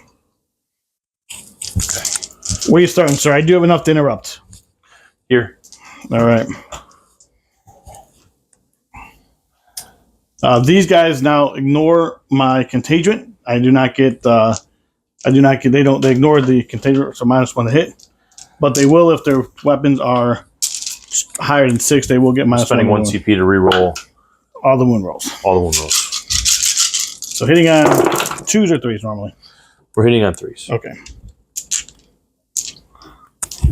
Okay. Where are you starting, sir? I do have enough to interrupt. Here. All right. These guys now ignore my contagion. I do not get. They ignore the contagion, so -1 to hit. But they will if their weapons are higher than 6. They will get -1. Spending 1 CP to reroll all the wound rolls. All the wound rolls. So hitting on 2s or 3s normally. We're hitting on 3s. Okay.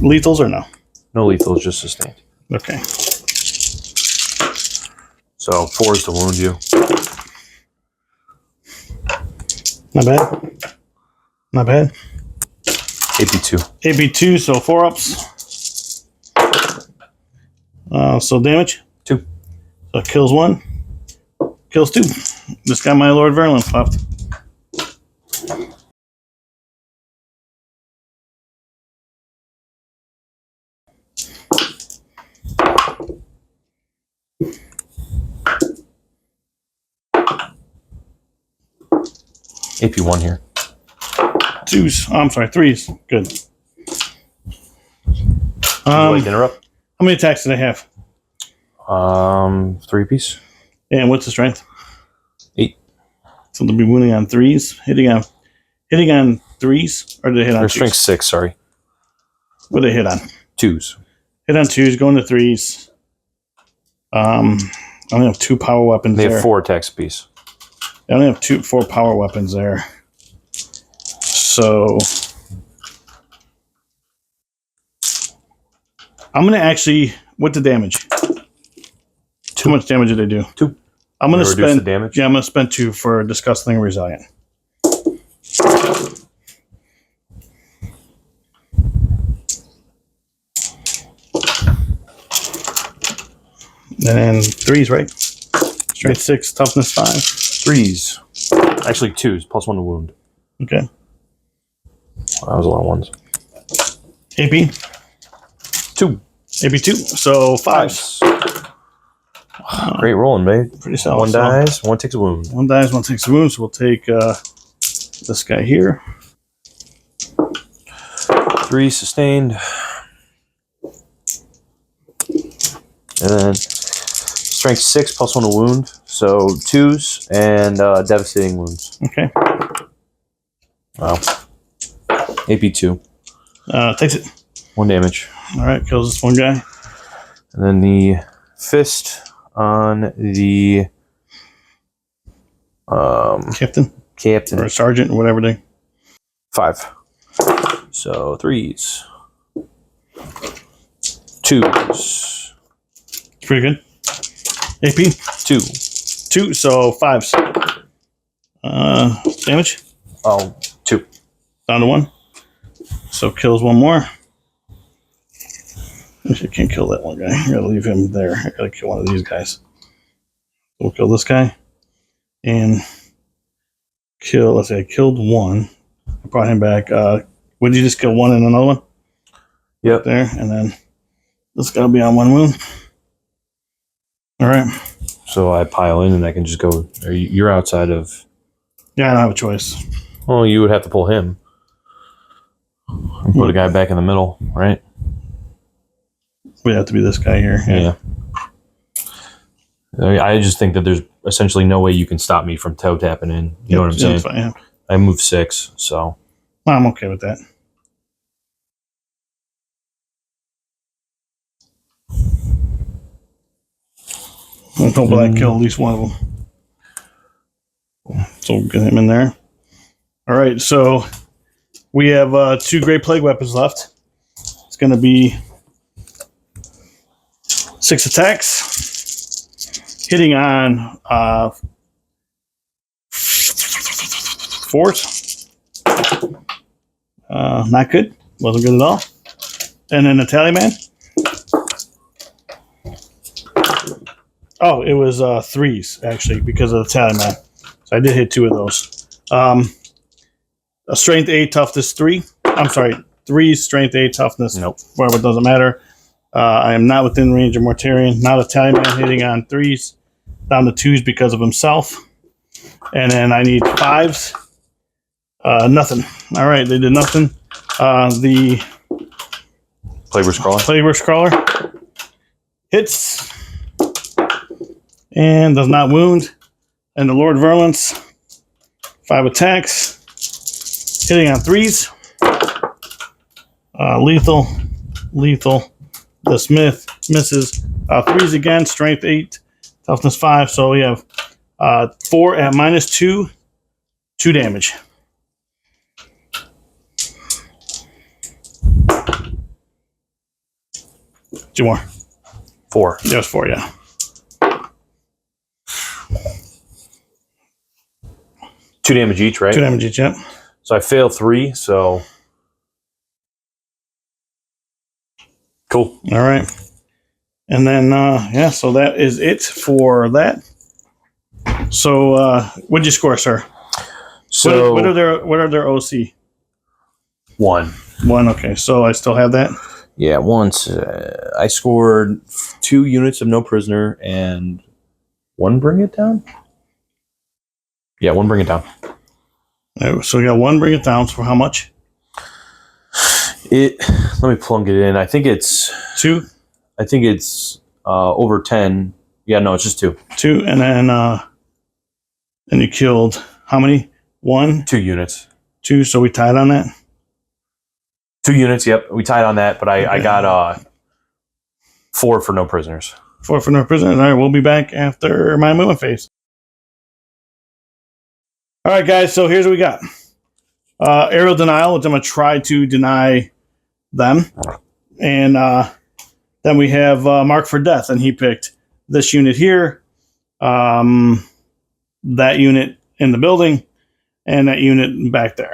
Lethals or no? No lethals, just sustained. Okay. So 4s to wound you. Not bad. Not bad. AP2. AP2, so 4 ups. So damage? 2. So kills 1. Kills 2. Just got my Lord Verlin popped. AP1 here. 2s. Oh, I'm sorry, 3s. Good. Would you like to interrupt? How many attacks did I have? 3 piece. And what's the strength? 8. So they'll be wounding on 3s. Hitting on 3s, or did they hit on 2s? Strength 6, sorry. What did they hit on? 2s. Hit on 2s, going to 3s. I only have 2 power weapons They there. have 4 attacks apiece. I only have 4 power weapons there. So I'm going to actually, what's the damage? How much damage did they do? 2. I'm going to reduce spend the damage? Yeah, I'm going to spend 2 for Disgusting and Resilient. And 3s, right? Strength 6, toughness 5. 3s. Actually 2s, plus 1 to wound. Okay. That was a lot of 1s. AP? 2. AP 2. So 5s. Great rolling, babe. Pretty solid. 1 dies, 1 takes a wound. 1 dies, 1 takes a wound. So we'll take this guy here. 3 sustained. And then strength 6 plus 1 to wound. So 2s and devastating wounds. Okay. Wow. AP 2. Takes it. 1 damage. All right, kills this one guy. And then the fist on the Captain captain. or sergeant or whatever they. 5. So 3s. 2s. Pretty good. AP 2. 2. So 5s. Damage Oh, 2. down to 1. So kills one more. Actually, I can't kill that one guy. I gotta leave him there. I gotta kill one of these guys. We'll kill this guy and kill. Let's say I killed 1. I brought him back. Would you just kill 1 and another one? Yep. There, and then this guy will be on 1 wound. All right. So I pile in and I can just go. You're outside of. Yeah, I don't have a choice. Well, you would have to pull him. And put a guy back in the middle, right? We have to be this guy here. Yeah. I just think that there's essentially no way you can stop me from toe tapping in. You know what I'm saying? That's fine, yeah. I move 6, so. Well, I'm okay with that. I'm hoping I kill at least one of them. So we'll get him in there. All right, so we have 2 Great Plague weapons left. It's going to be 6 attacks, hitting on 4s. Not good. Wasn't good at all. And then the Tallyman. Oh, it was 3s, actually, because of the Tallyman. So I did hit 2 of those. A strength 8, toughness 3. I'm sorry, 3 strength 8, toughness. Nope. Whatever, it doesn't matter. I am not within range of Mortarion. Not a Tallyman hitting on 3s. Down to 2s because of himself. And then I need 5s. Nothing. All right, they did nothing. The Plagueburst Crawler. Plagueburst Crawler hits and does not wound. And the Lord Virulence, 5 attacks, hitting on 3s. Lethal. The Smith misses. 3s again, strength 8, toughness 5. So we have 4 at -2, 2 damage. Two more. 4. There's 4, yeah. Two damage each, right? 2 damage each, yep. So I fail 3, so. Cool. All right. And then, yeah, so that is it for that. So, what'd you score, sir? So. What are their OC? 1. 1, okay. So I still have that? Yeah, once I scored 2 units of no prisoner and 1 bring it down. Yeah, 1 bring it down. Right, so we got one. Bring it down. So for how much? Let me plug it in. I think it's 2. I think it's over 10. Yeah, no, it's just 2. 2, and then you killed how many? 1, 2 units. 2. So we tied on that. 2 units. Yep, we tied on that, but I Okay. got 4 for no prisoners. 4 for no prisoners. All right, we'll be back after my movement phase. All right, guys. So here's what we got. Aerial denial, which I'm gonna try to deny them, and then we have Mark for Death, and he picked this unit here, that unit in the building, and that unit back there.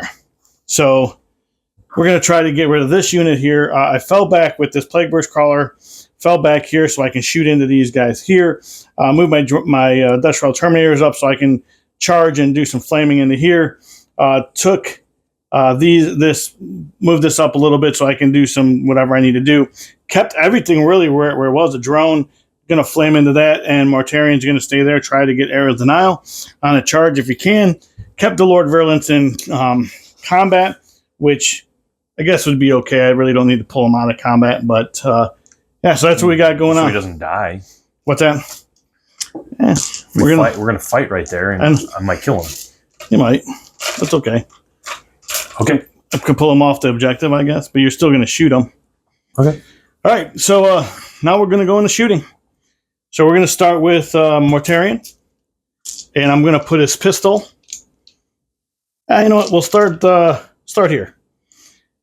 So we're going to try to get rid of this unit here. I fell back with this Plague Burst Crawler, fell back here so I can shoot into these guys here, move my Dust Rail Terminators up so I can charge and do some flaming into here. Took move this up a little bit so I can do some whatever I need to do. Kept everything really where it was. A drone going to flame into that, and Mortarian's going to stay there. Try to get aerial denial on a charge if you can. Kept the Lord Virulence in combat, which I guess would be okay. I really don't need to pull him out of combat, but yeah. So that's what we got going So on. he doesn't die. What's that? Yeah, We're gonna fight right there, and I might kill him. You might. That's okay. Okay. I could pull him off the objective, I guess, but you're still going to shoot him. Okay. All right, so now we're going to go into shooting. So we're going to start with Mortarian, and I'm going to put his pistol. You know what? We'll start here,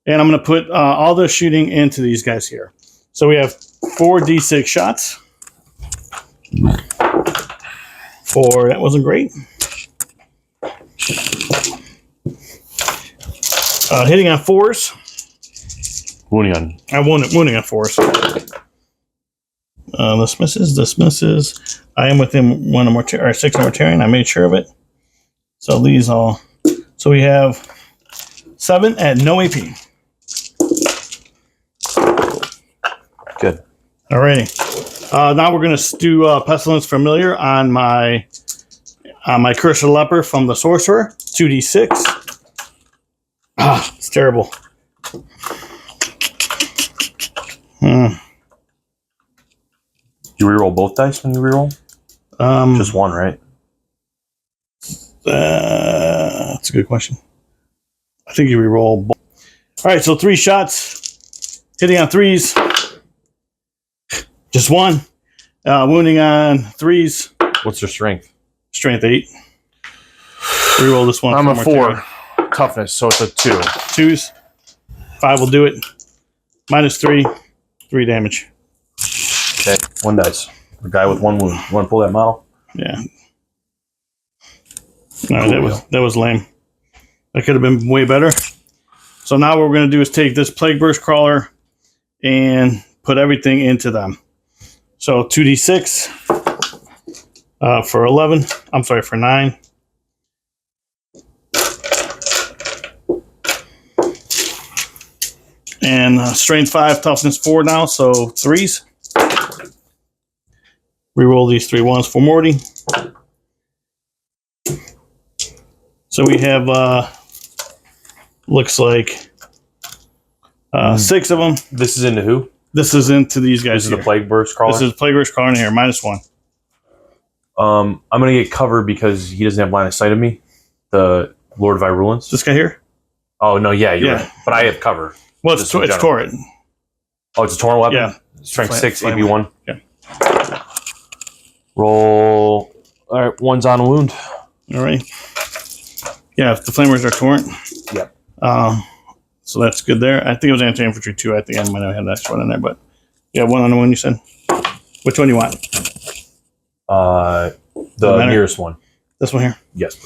and I'm going to put all the shooting into these guys here. So we have 4d6 shots. 4. That wasn't great. Hitting on 4s. Wounding on. Wounding on 4s. This misses. This misses. I am within 6 of Mortarian. I made sure of it. So these all. So we have 7 at no AP. Good. Alrighty. Now we're going to do Pestilence Familiar on my Curse of the Leper from the Sorcerer. 2d6. It's terrible. You reroll both dice when you reroll? Just one, right? That's a good question. I think you reroll both. All right, so 3 shots. Hitting on 3s. Just 1. Wounding on 3s. What's your strength? Strength 8. Reroll this one. I'm a 4. Toughness, so it's a 2. 2s. 5 will do it. -3. 3 damage. Okay, 1 dice. A guy with 1 wound. You want to pull that model? Yeah. No, that was lame. That could have been way better. So now what we're going to do is take this Plague Burst Crawler and put everything into them. So 2d6 for 11. I'm sorry, for 9. And strength 5, toughness 4 now, so 3s. Reroll these 3 ones for Morty. So we have, looks like 6 of them. This is into who? This is into these guys. This is the Plague Burst Crawler? This is Plague Burst Crawler in here, -1. I'm going to get covered because he doesn't have line of sight of me. The Lord of Virulence. This guy here? Oh, no, yeah, you're right. But I have cover. Well, it's Torrent. Oh, it's a torn weapon? Yeah. Strength 6, AB1. Yeah. Roll. All right, 1's on a wound. All right. Yeah, if the flamers are Torrent. Yep. So that's good there. I think it was anti-infantry too. I think I might have had that extra one in there, but yeah, 1 on the one you said. Which one do you want? The nearest one. This one here? Yes.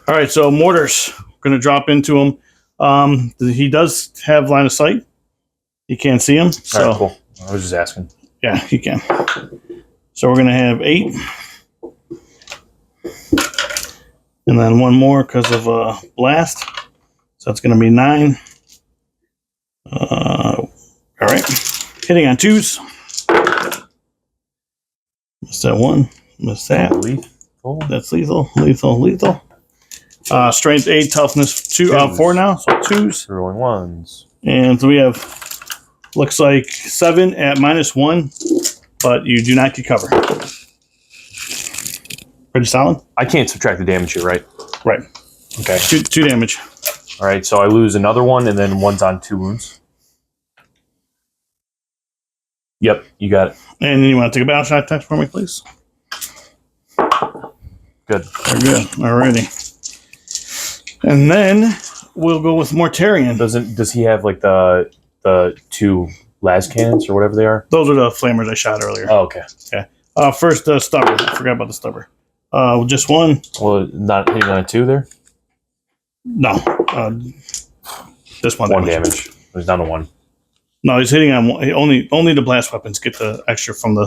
All right, so mortars. We're going to drop into him. He does have line of sight. You can't see him. So all right, cool. I was just asking. Yeah, he can. So we're going to have 8. And then 1 more because of blast. So that's going to be 9. All right. Hitting on 2s. Missed that 1. Missed that. Lethal. That's lethal. Lethal. Lethal. Strength 8, toughness 4 now, so 2s. Rolling 1s. And so we have, looks like 7 at -1, but you do not get cover. Pretty solid. I can't subtract the damage here, right? Right. Okay. 2 damage. All right, so I lose another 1, and then 1's on 2 wounds. Yep, you got it. And then you want to take a battle shot test for me, please? Good. Very good. Alrighty. And then we'll go with Mortarion. Does he have like the 2 las cannons or whatever they are? Those are the flamers I shot earlier. Oh, okay. Okay. First, the stubber. I forgot about the stubber. Just 1. Well, not hitting on a 2 there? No. Just 1 1 damage. damage. He's down to 1. No, he's hitting on 1. Only the blast weapons get the extra from the...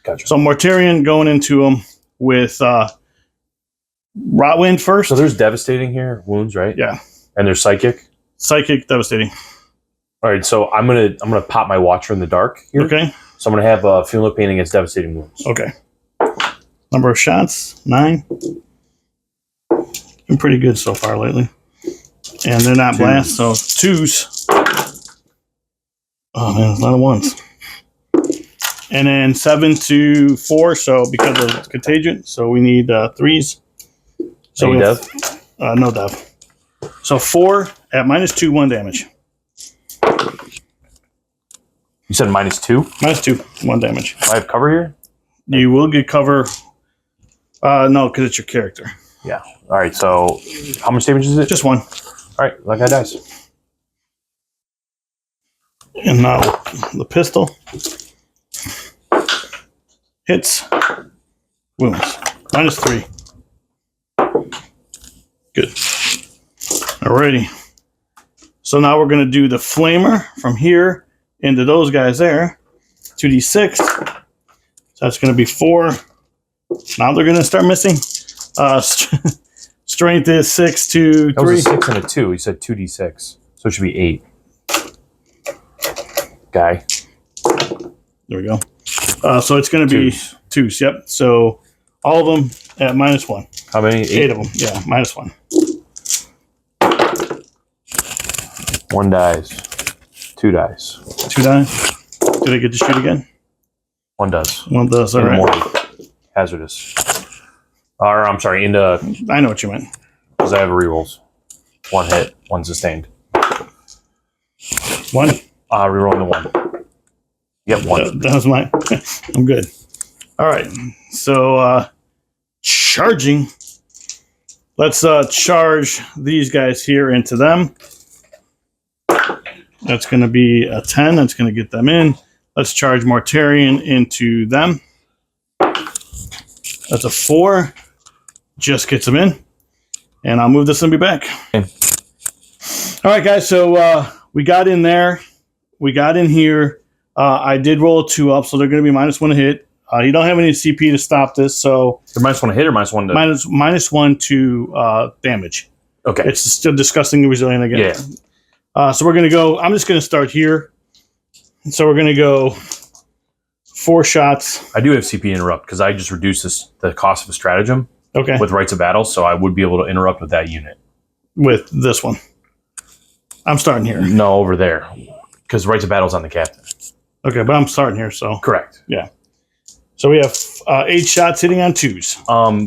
Gotcha. So Mortarion going into him with Rotwind first. So there's devastating here, wounds, right? Yeah. And there's psychic. Psychic, devastating. All right, so I'm gonna pop my Watcher in the Dark here. Okay. So I'm gonna have feeling of pain against devastating wounds. Okay. Number of shots, 9. Been pretty good so far lately. And they're not 2s. blast, so 2s. Oh man, there's a lot of 1s. And then 7 to 4, so because of contagion, so we need 3s. So Any we dev? have, no dev. So 4 at -2, 1 damage. You said -2? -2, 1 damage. I have cover here? You will get cover. No, because it's your character. Yeah. All right, so how much damage is it? Just 1. All right, that guy dies. And now the pistol hits, wounds, -3. Good. Alrighty. So now we're going to do the flamer from here into those guys there. 2d6. So that's going to be 4. Now they're going to start missing. Strength is 6 to 3. That was a 6 and a 2. You said 2d6. So it should be 8. Guy. There we go. So it's going to be 2s. Yep. So all of them at -1. How many? 8 of them. Yeah, -1. 1 dies. 2 dies. 2 die. Did I get to shoot again? 1 does. 1 does. All Into right. mortal. Hazardous. Or I'm sorry, into I know what you meant. because I have rerolls. 1 hit, 1 sustained. 1. Rerolling the 1. Yep, 1. That was mine. I'm good. All right. So charging. Let's charge these guys here into them. That's going to be a 10. That's going to get them in. Let's charge Mortarion into them. That's a 4. Just gets them in. And I'll move this and be back. Okay. All right, guys. So we got in there. We got in here. I did roll a 2 up, so they're going to be -1 to hit. You don't have any CP to stop this, so... They're -1 to hit or -1 to... -1 to damage. Okay. It's still disgustingly resilient again. Yeah. So we're going to go... I'm just going to start here. So we're going to go 4 shots. I do have CP interrupt because I just reduced the cost of a stratagem Okay. with Rites of Battle, so I would be able to interrupt with that unit. With this one. I'm starting here. No, over there. Because Rites of Battle's on the captain. Okay, but I'm starting here, so... Correct. Yeah. So we have 8 shots hitting on 2s.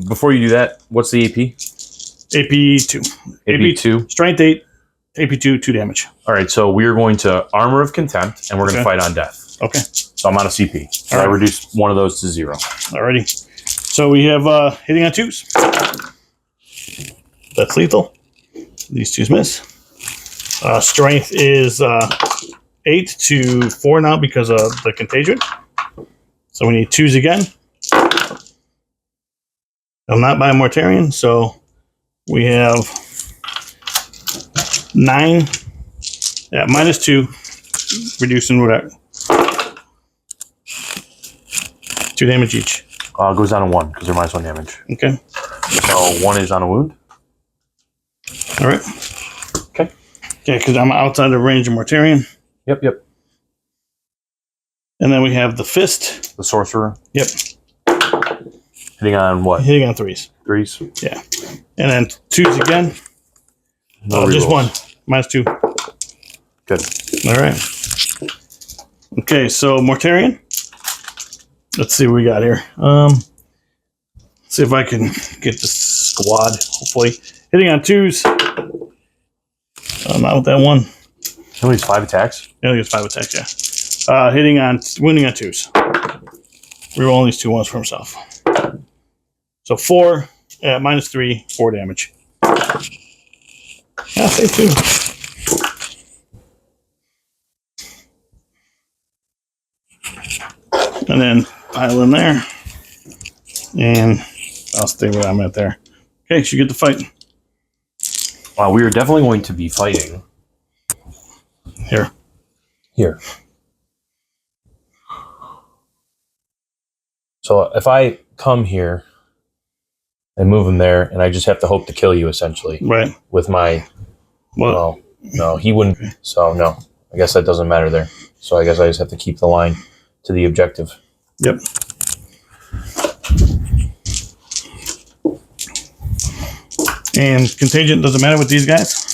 Before you do that, what's the AP? AP 2. AP 2. Strength 8. AP 2, 2 damage. All right, so we are going to Armor of Contempt, and we're going to fight on death. Okay. So I'm out of CP. So All I right. reduced one of those to 0. Alrighty. So we have hitting on 2s. That's lethal. These 2s miss. Strength is 8 to 4 now because of the contagion. So we need 2s again. I'm not by Mortarion, so we have 9 at -2, reducing whatever. 2 damage each. Goes down to 1 because they're -1 damage. Okay. So 1 is on a wound. All right. Okay. Okay, because I'm outside the range of Mortarion. Yep. And then we have the fist. The Sorcerer. Yep. Hitting on what? Hitting on 3s. 3s? Yeah. And then 2s again. No just rerolls. 1. -2. Good. All right. Okay, so Mortarion. Let's see what we got here. See if I can get this squad, hopefully. Hitting on 2s. Not with that one. How many 5 attacks? Yeah, I think it's 5 attacks, yeah. Winning on 2s. Reroll these 2 ones for himself. So 4, -3, 4 damage. Yeah, save 2. And then pile in there. And I'll stay where I'm at there. Okay, should get the fight. Wow, we are definitely going to be fighting. Here. So if I come here and move him there, and I just have to hope to kill you, essentially. Right. With my... Well, no, he wouldn't. Okay. So, no. I guess that doesn't matter there. So I guess I just have to keep the line to the objective. Yep. And contagion doesn't matter with these guys.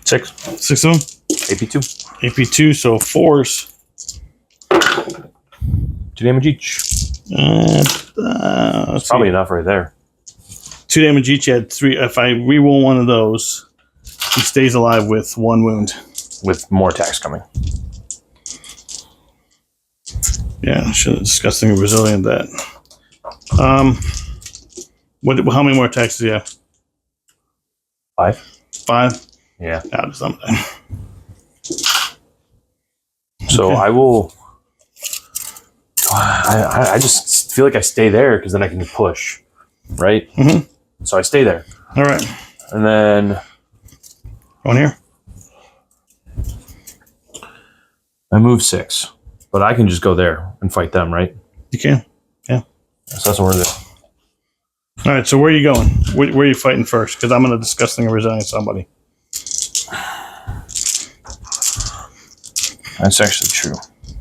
Six of them. AP2. AP2, so 4s. 2 damage each. That's probably enough right there. 2 damage each. At 3. If I reroll one of those, he stays alive with 1 wound. With more attacks coming. Yeah, should have disgusting resilient that. How many more attacks does he have? 5. 5? Yeah. Out of something. So okay. I will. I just feel like I stay there because then I can push, right? Mm-hmm. So I stay there. All right. And then. One here. I move 6, but I can just go there and fight them, right? You can. Yeah. So that's what we're doing. All right. So where are you going? Where are you fighting first? Because I'm going to disgusting and resilient somebody. That's actually true,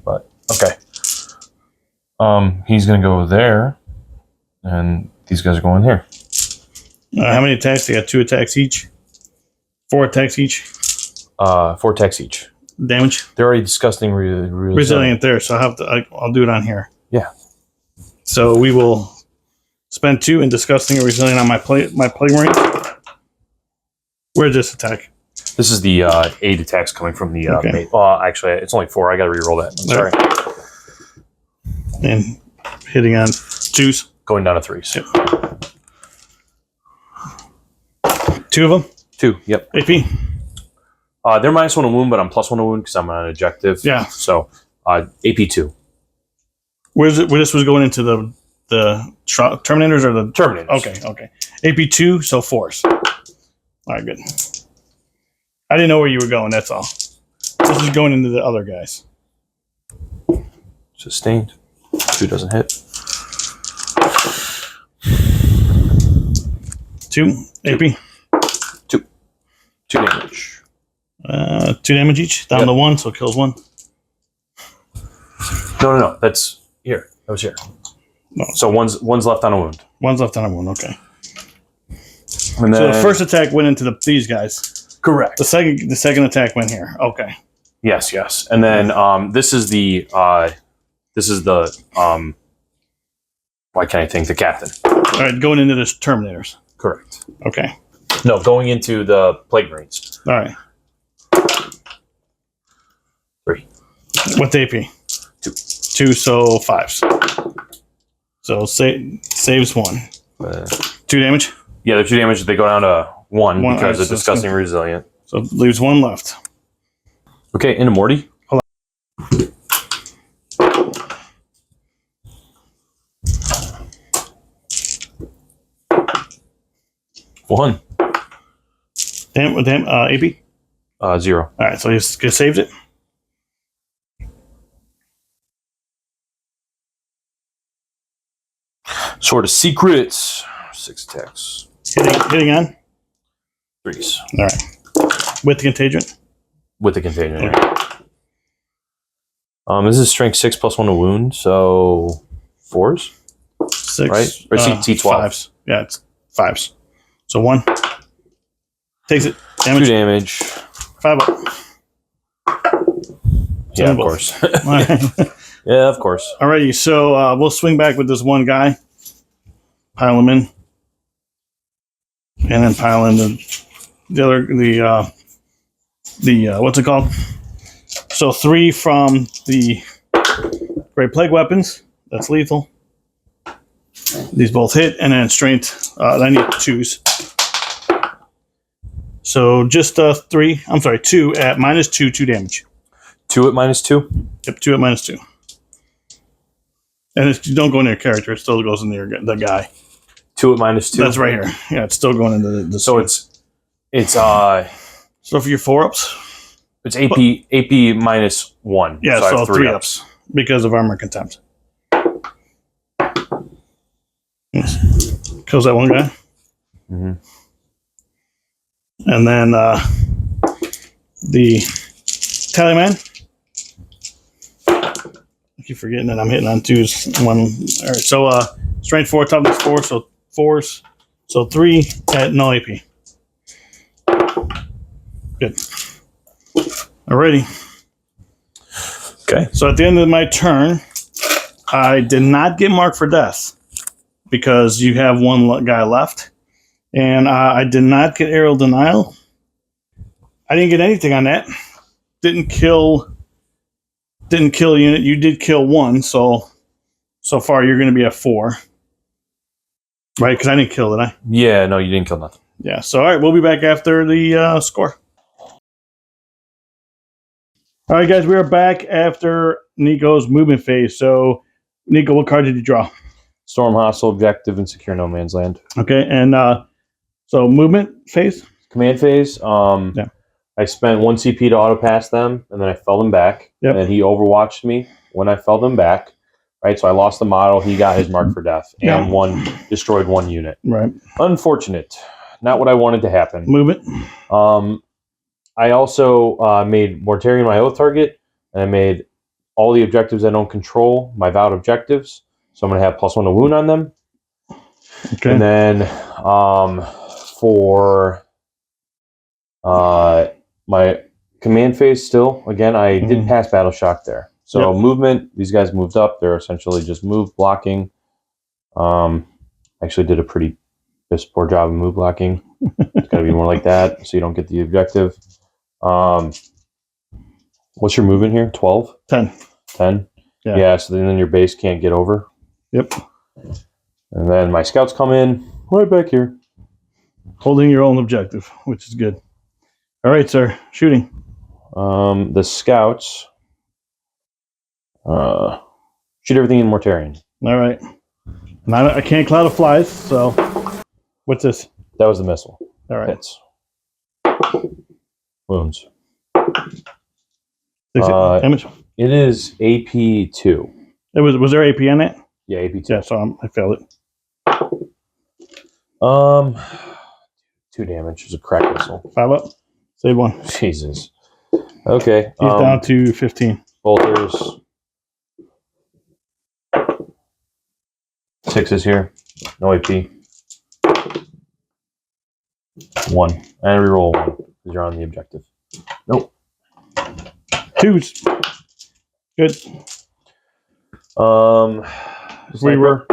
but okay. He's gonna go there, and these guys are going here. How many attacks? They got 2 attacks each. 4 attacks each. 4 attacks each. Damage. They're already disgusting resilient there, so I'll do it on here. Yeah. So we will spend 2 in disgusting and resilient on my plague marine. Where's this attack? This is the 8 attacks coming from the okay. Actually, it's only 4. I got to re-roll that. I'm sorry. And hitting on 2s. Going down to 3s. Yep. 2 of them? 2, yep. AP? They're -1 a wound, but I'm +1 a wound because I'm on an objective. Yeah. So, AP2. Where this was going into the Terminators or the... Terminators. Okay. AP2, so 4s. All right, good. I didn't know where you were going, that's all. This is going into the other guys. Sustained. 2 doesn't hit. 2 AP. 2 damage. 2 damage each. Down to 1, so kills 1. No. That's here. That was here. No. So one's left on a wound. One's left on a wound. Okay. And then, so the first attack went into these guys. Correct. The second attack went here. Okay. Yes. And then this is the why can't I think? The captain. All right, going into the Terminators. Correct. Okay. No, going into the Plague Marines. All right. 3. What's AP? 2, so 5s. So saves 1. 2 damage? Yeah, they're 2 damage. They go down to 1 because of disgusting resilient. So leaves 1 left. Okay, into Morty. Hold on. 1. Damn, AP? 0. All right, so he saved it. Sword of Secrets. 6 attacks. Hitting on? 3s. All right. With the contagion? With the contagion, okay. yeah. This is strength 6 plus 1 to wound, so 4s, 6, right? Or T12. 5s. Yeah, it's 5s. So 1 takes it. Damage. 2 damage. 5 up. Yeah, of course. Yeah, of course. Alrighty, so we'll swing back with this one guy. Pile him in. And then pile in the what's it called? So 3 from the Great Plague weapons. That's lethal. These both hit, and then strength. I need 2s. So just 3. I'm sorry, 2 at -2, 2 damage. 2 at -2? Yep, 2 at -2. And you don't go in your character; it still goes in the guy. 2 at -2. That's right here. Yeah, it's still going into the so it's so for your 4-ups. It's AP -1. Yeah, so I so have 3 ups because of armor contempt. Yes. Kills that one guy. Mm-hmm. And then the Tallyman. I keep forgetting that I'm hitting on 2s. All right, so strength 4, toughness 4, so 4s. So 3 at no AP. Good. Alrighty. Okay. So at the end of my turn, I did not get marked for death because you have one guy left, and I did not get aerial denial. I didn't get anything on that. Didn't kill a unit. You did kill 1, so far you're going to be at 4, right? Because I didn't kill, did I? Yeah, no, you didn't kill nothing. Yeah. So all right, we'll be back after the score. All right, guys, we are back after Nico's movement phase. So, Nico, what card did you draw? Storm hostile objective and secure no man's land. Okay, and so movement phase? Command phase. Yeah. I spent 1 CP to auto pass them, and then I fell them back. Yep. And he overwatched me when I fell them back. Right, so I lost the model. He got his mark for death, and destroyed 1 unit. Right. Unfortunate. Not what I wanted to happen. Movement. I also made Mortarion my oath target, and I made all the objectives I don't control my vowed objectives. So I'm going to have +1 to wound on them. Okay. And then for my command phase still, again, I did pass Battle Shock there. So movement, these guys moved up. They're essentially just move blocking. Actually did a pretty piss poor job of move blocking. It's got to be more like that so you don't get the objective. What's your movement here? 12? 10. 10? Yeah, so then your base can't get over. Yep. And then my scouts come in right back here. Holding your own objective, which is good. All right, sir. Shooting. The scouts shoot everything in Mortarion. All right. Now I can't cloud of flies, so what's this? That was the missile. All right. Hits. Wounds. Damage. It is AP2. Was there AP on it? Yeah, AP2. Yeah, so I failed it. 2 damage. It's a crack missile. 5 up. Save 1. Jesus. Okay. He's down to 15. Bolters. 6 is here. No AP. 1. And reroll 1 because you're on the objective. Nope. 2s. Good. Sniper.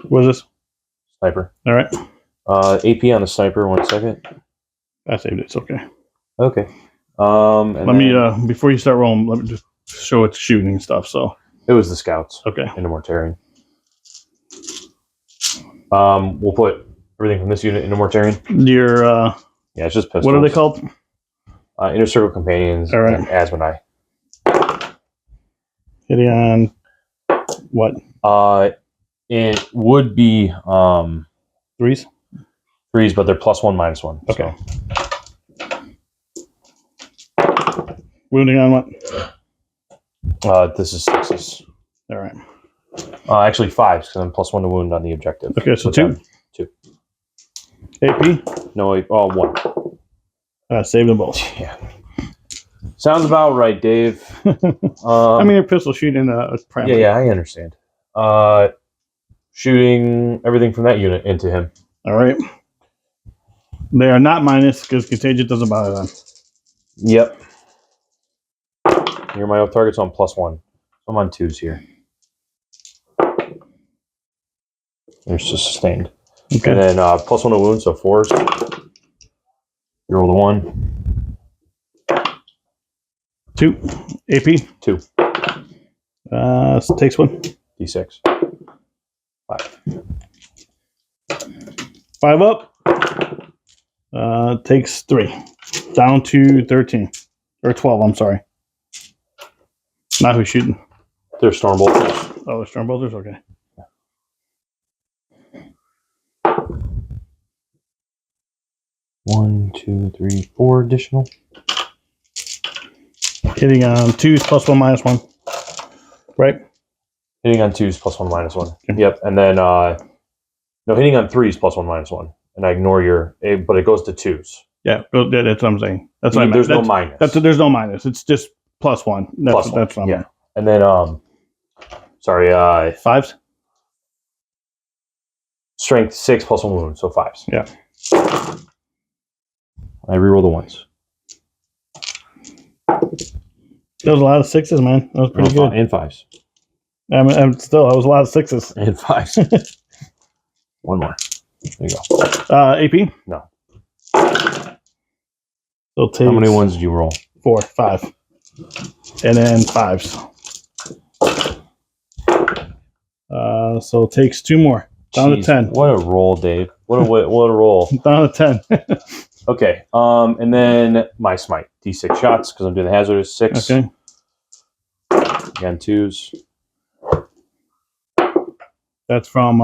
What is this? Sniper. All right. AP on the sniper. 1 second. I saved it. It's okay. Okay. Let me before you start rolling, let me just show it's shooting and stuff. So it was the scouts. Okay. Into Mortarion. We'll put everything from this unit into Mortarion. Your yeah, it's just pistols. what are they called? Inner Circle Companions. All right. And Asmodai. Hitting on what? It would be 3s. 3s, but they're +1/-1. Okay. So. Wounding on what? This is 6s. All right. Actually 5s because I'm +1 to wound on the objective. Okay, so 2. 2. AP. No, 1. Save them both. Yeah. Sounds about right, Dave. I mean, a pistol shooting a primary. Yeah, I understand. Shooting everything from that unit into him. All right. They are not minus because contagion doesn't bother them. Yep. You're my off target, so I'm +1. I'm on 2s here. There's just sustained. Okay. And then +1 to wound, so 4s. You roll the 1. 2. AP. 2. So takes 1. D6. 5. 5 up. Takes 3. Down to 13. Or 12, I'm sorry. Not who's shooting. They're Stormbolters. Oh, the Stormbolters? Okay. One, 2, 3, 4 additional. Hitting on 2s +1 -1. Right? Hitting on 2s +1 -1. Yep. And then no, hitting on 3s +1 -1. And I ignore your, but it goes to 2s. Yeah, that's what I'm saying. That's what I meant. There's no minus. There's no minus. It's just +1. That's what I meant. And then sorry, 5s? Strength 6 +1 wound, so 5s. Yeah. I reroll the 1s. There was a lot of 6s, man. That was pretty good. And 5s. I mean, still, that was a lot of 6s. And 5s. One more. There you go. AP? No. So take How many ones did you roll? 4, 5. And then 5s. So it takes 2 more. Down to 10. What a roll, Dave. What a roll. Down to 10. Okay. And then my smite. D6 shots, because I'm doing the hazardous. 6. Okay. Again, 2s. That's from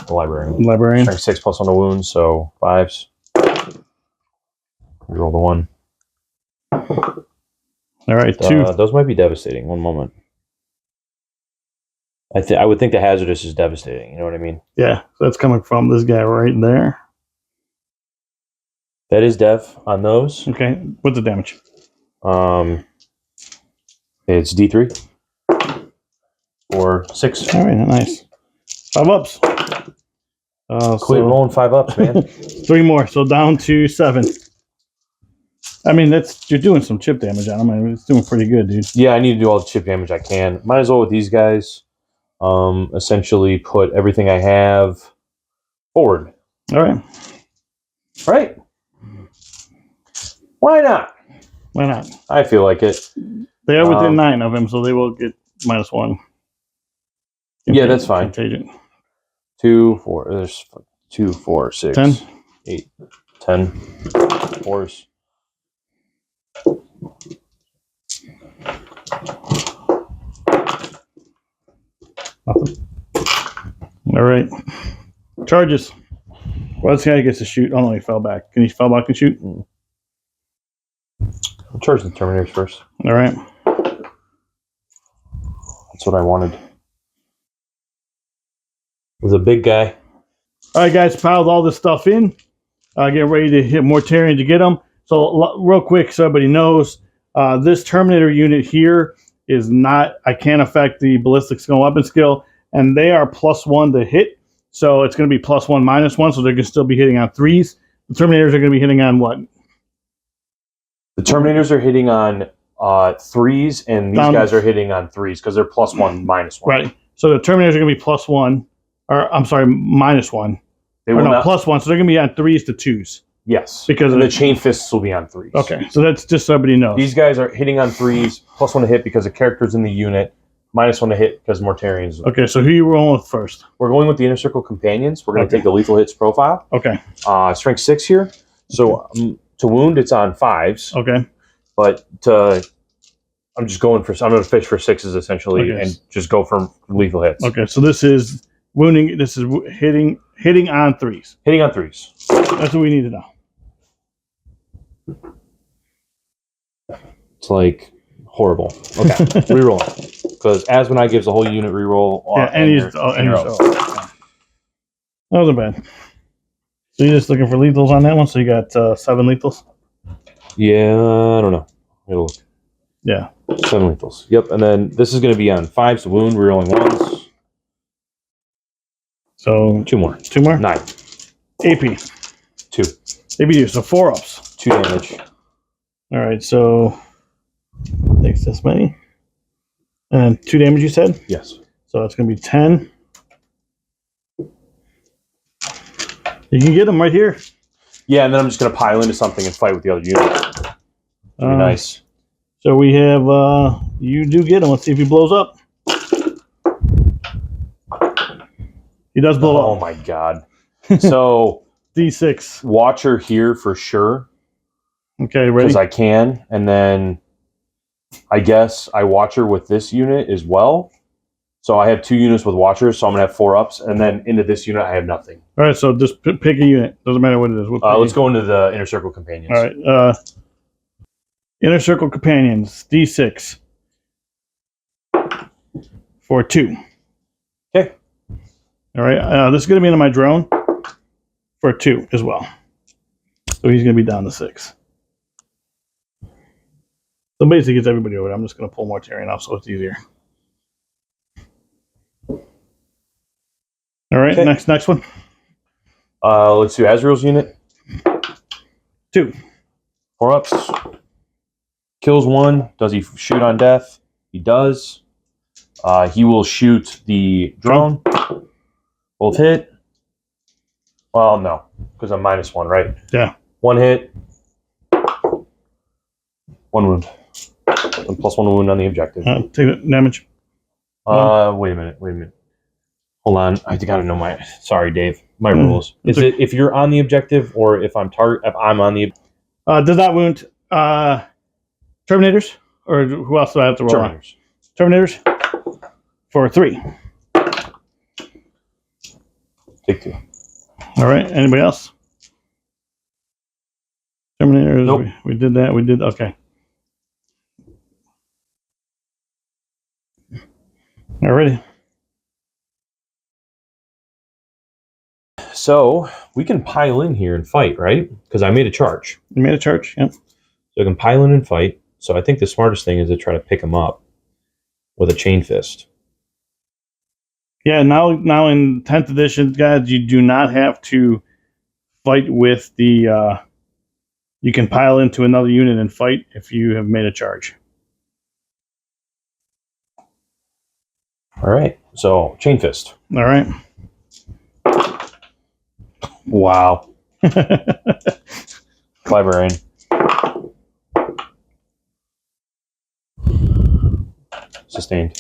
The librarian. Librarian. Strength 6 +1 to wound, so 5s. Reroll the 1. All right, 2. Those might be devastating. One moment. I would think the hazardous is devastating. You know what I mean? Yeah, so that's coming from this guy right there. That is dev on those. Okay, what's the damage? It's D3 or 6. All right, nice. 5 ups. Quit rolling 5 ups, man. 3 more, so down to 7. I mean, you're doing some chip damage on him. I mean, it's doing pretty good, dude. Yeah, I need to do all the chip damage I can. Might as well with these guys. Essentially put everything I have forward. All right. Right? Why not? Why not? I feel like it. They are within 9 of him, so they will get -1. Yeah, that's fine. Contagion. 2, 4. There's 2, 4, 6, 10. 8, 10. 4s. Nothing. All right. Charges. Well, this guy gets to shoot. Oh no, he fell back. Can he fall back and shoot? I'll charge the Terminators first. All right. That's what I wanted. It was a big guy. All right, guys, piled all this stuff in. Get ready to hit Mortarion to get them. So, real quick, so everybody knows, this Terminator unit here is not, I can't affect the ballistic skill weapon skill, and they are +1 to hit. So, it's going to be +1 -1, so they're going to still be hitting on 3s. The Terminators are going to be hitting on what? The Terminators are hitting on 3s, and these guys are hitting on 3s because they're +1 -1. Right. So, the Terminators are going to be +1, or I'm sorry, -1. They will not, +1, so they're going to be on 3s to 2s. Yes. Because the chain fists will be on 3s. Okay, so that's just so everybody knows. These guys are hitting on 3s, +1 to hit because the character's in the unit, -1 to hit because Mortarian's. Okay, so who are you rolling with first? We're going with the Inner Circle Companions. We're going to take the lethal hits profile. Okay. Strength 6 here. So to wound, it's on 5s. Okay. But I'm just going for, I'm going to fish for 6s essentially and just go for lethal hits. Okay, so this is wounding, this is hitting on 3s. Hitting on 3s. That's what we need to know. It's like horrible. Okay, reroll. Because Asmonite gives the whole unit reroll. Yeah, and he's that wasn't bad. So you're just looking for lethals on that one? So you got 7 lethals? Yeah, I don't know. It'll look. Yeah. 7 lethals. Yep, and then this is going to be on 5s to wound, rerolling 1s. So 2 more. 2 more? 9. AP. 2. AP 2, so 4 ups. 2 damage. All right, so takes this many. And 2 damage, you said? Yes. So it's going to be 10. You can get them right here. Yeah, and then I'm just going to pile into something and fight with the other units. Be nice. So we have, you do get him. Let's see if he blows up. He does blow up. Oh my god. So D6. Watcher here for sure. Okay, ready? Because I can, and then I guess I Watcher with this unit as well. So I have 2 units with Watchers, so I'm going to have 4 ups, and then into this unit I have nothing. All right, so just pick a unit. Doesn't matter what it is. Let's go into the Inner Circle Companions. All right. Inner Circle Companions, D6. For 2. Okay. All right. This is going to be into my drone for 2 as well. So he's going to be down to 6. So basically gets everybody over. I'm just going to pull Mortarion off so it's easier. All right, okay. next one. Let's do Azrael's unit. 2. 4 ups. Kills 1. Does he shoot on death? He does. He will shoot the drone. Both hit. Well, no, because I'm -1, right? Yeah. 1 hit. 1 wound. And +1 wound on the objective. Take the damage. Wait a minute. Hold on. I gotta know my. Sorry, Dave. My rules. Is it if you're on the objective or if I'm on the? Does not wound. Terminators, or who else do I have to roll? Terminators. Terminators for 3. Take 2. All right. Anybody else? Terminators. Nope. We did that. We did. Okay. All righty. So we can pile in here and fight, right? Because I made a charge. You made a charge. Yep. So I can pile in and fight. So I think the smartest thing is to try to pick him up with a chain fist. Yeah. Now in 10th edition, guys, you do not have to fight with the. You can pile into another unit and fight if you have made a charge. All right. So chain fist. All right. Wow. Librarian. Sustained.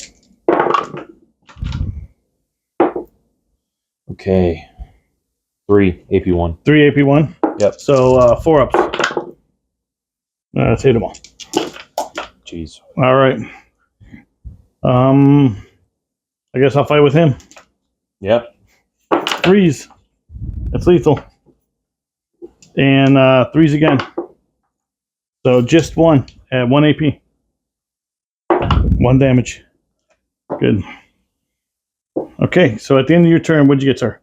Okay. 3 AP1. 3 AP1. Yep. So 4 ups. Let's hit them all. Jeez. All right. I guess I'll fight with him. Yep. 3s. That's lethal. And 3s again. So just 1 at 1 AP. 1 damage. Good. Okay, so at the end of your turn, what'd you get, sir?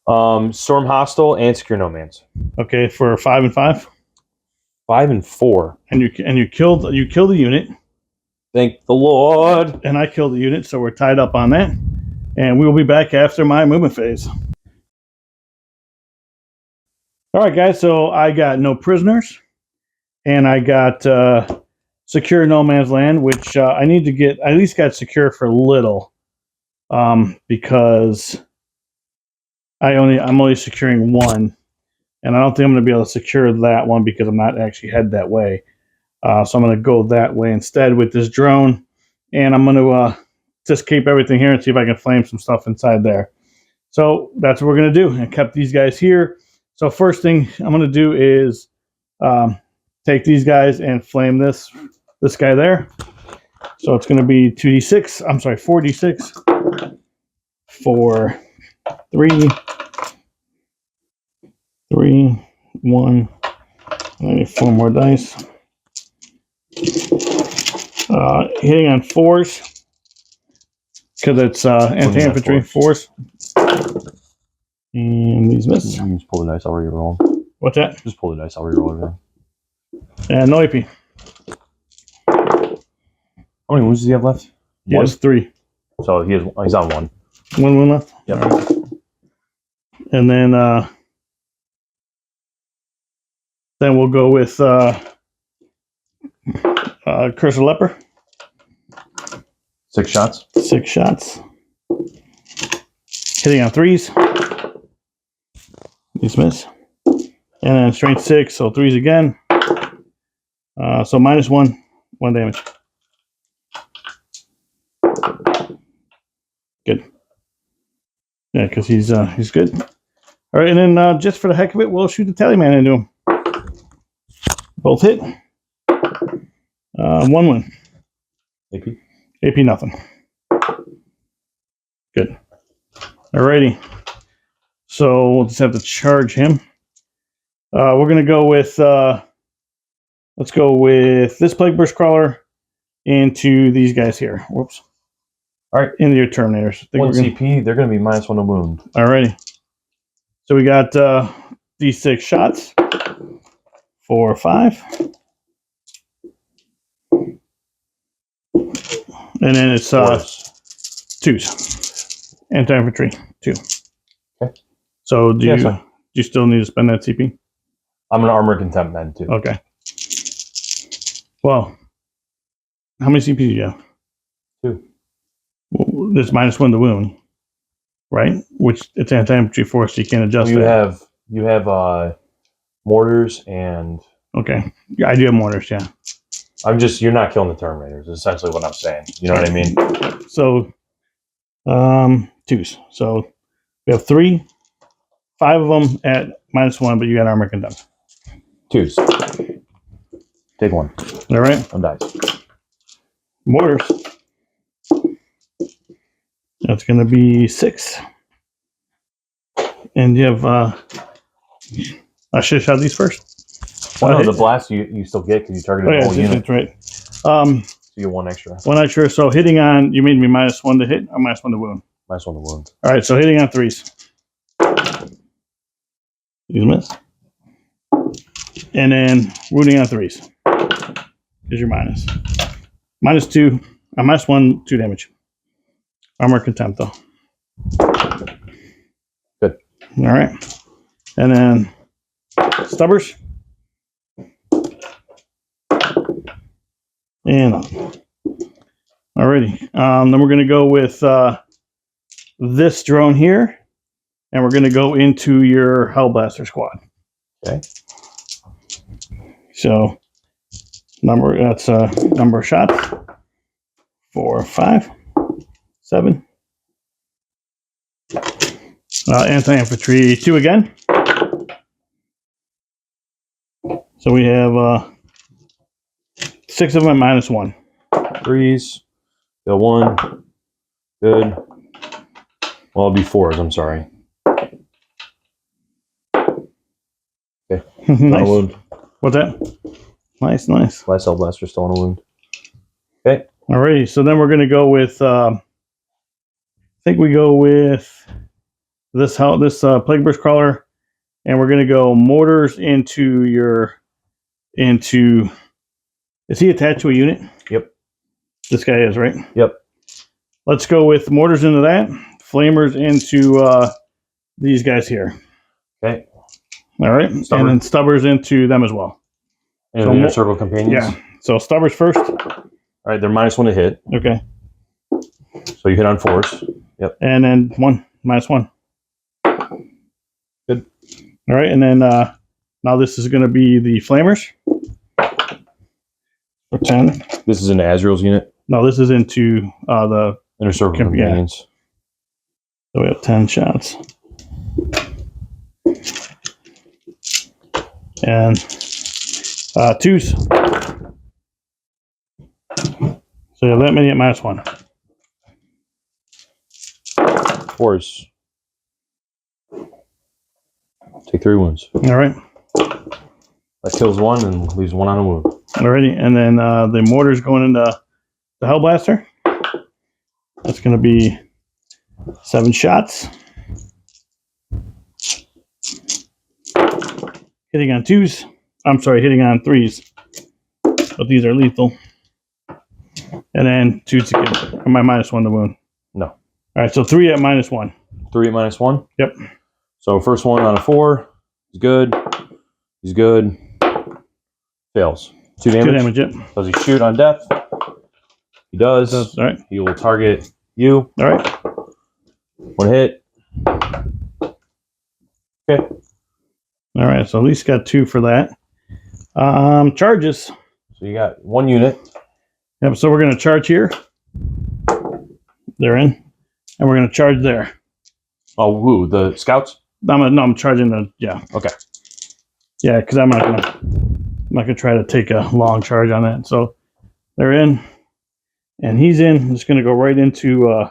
Storm Hostile and Secure No Man's. Okay, for 5 and 5. 5 and 4. And you killed the unit. Thank the Lord. And I killed the unit, so we're tied up on that. And we will be back after my movement phase. All right, guys, so I got no prisoners. And I got secure no man's land, which I need to get. I at least got secure for little. Because I'm only securing 1. And I don't think I'm going to be able to secure that one because I'm not actually headed that way. So I'm going to go that way instead with this drone. And I'm going to just keep everything here and see if I can flame some stuff inside there. So that's what we're going to do. I kept these guys here. So first thing I'm going to do is take these guys and flame this guy there. So it's going to be 2d6. I'm sorry, 4d6 for 3, 1. I need 4 more dice. Hitting on 4s because it's anti-infantry 4s. And these miss. You just pull the dice. I'll re-roll. What's that? Just pull the dice. I'll re-roll everything. And no AP. How many wounds does he have left? He has 3. So he's on 1. 1 wound left? Yep. All right. And then we'll go with Curse of Leper. 6 shots. 6 shots. Hitting on 3s. These miss. And then strength 6, so 3s again. So -1 damage. Good. Yeah, because he's good. All right, and then just for the heck of it, we'll shoot the Tallyman into him. Both hit. 1 win. AP nothing. Good. Alrighty. So we'll just have to charge him. We're gonna go with let's go with this Plague Burst Crawler into these guys here. Whoops. All right, into your Terminators. 1 CP. They're gonna be -1 to wound. Alrighty. So we got these 6 shots. 4 or 5. And then it's 2s. Anti-infantry, 2. Okay. So do you still need to spend that CP? I'm an armor contempt then too. Okay. Well, how many CP do you have? 2. Well, this -1 to wound, right? Which it's anti-infantry force, so you can't adjust it. You have mortars and. Okay. Yeah, I do have mortars, yeah. You're not killing the Terminators, is essentially what I'm saying. You know what I mean? So, 2s. So, we have 3, 5 of them at -1, but you got armor contempt. 2s. Take 1. All right. On dice. Mortars. That's going to be 6. And you have, I should have shot these first. Well, no, the blast you still get because you targeted the whole unit. That's right. So you get 1 extra. 1 extra. So hitting on, you made me -1 to hit or -1 to wound? -1 to wound. All right, so hitting on 3s. These miss. And then wounding on 3s is your minus. -2, -1, 2 damage. Armor contempt though. Good. All right. And then stubbers. And alrighty. Then we're going to go with this drone here, and we're going to go into your Hellblaster squad. Okay. So that's number of shots. 4, 5, 7. Anti-infantry 2 again. So we have 6 of them at -1. 3s. Got 1. Good. Well, it'll be 4s, I'm sorry. Okay. Nice. Wound. What's that? Nice. Last Hellblaster still on a wound. Okay. Alrighty, so then we're going to go with, I think we go with this Plague Burst Crawler, and we're going to go mortars into is he attached to a unit? Yep. This guy is, right? Yep. Let's go with mortars into that, flamers into these guys here. Okay. All right, and then stubbers into them as well. And so inner circle companions? Yeah, so stubbers first. All right, they're -1 to hit. Okay. So you hit on 4s. Yep. And then 1, -1. Good. All right, and then now this is going to be the flamers. For 10. This is an Azrael's unit? No, this is into the inner circle companions. So we have 10 shots. And 2s. So you have that many at -1. 4s. Take 3 wounds. All right. That kills 1 and leaves 1 on a wound. Alrighty, and then the mortar's going into the Hellblaster. That's going to be 7 shots. Hitting on 2s. I'm sorry, hitting on 3s. But these are lethal. And then 2 to get my -1 to wound. No. All right, so 3 at -1. 3 at -1? Yep. So first one on a 4. He's good. He's good. Fails. 2 damage. 2 damage, yep. Does he shoot on death? He does. All right. He will target you. All right. 1 hit. Okay. All right, so at least got 2 for that. Charges. So you got 1 unit. Yep, so we're going to charge here. They're in. And we're going to charge there. Oh, who? The scouts? I'm charging the, yeah. Okay. Yeah, because I'm not gonna try to take a long charge on that. So they're in, and he's in. I'm just gonna go right into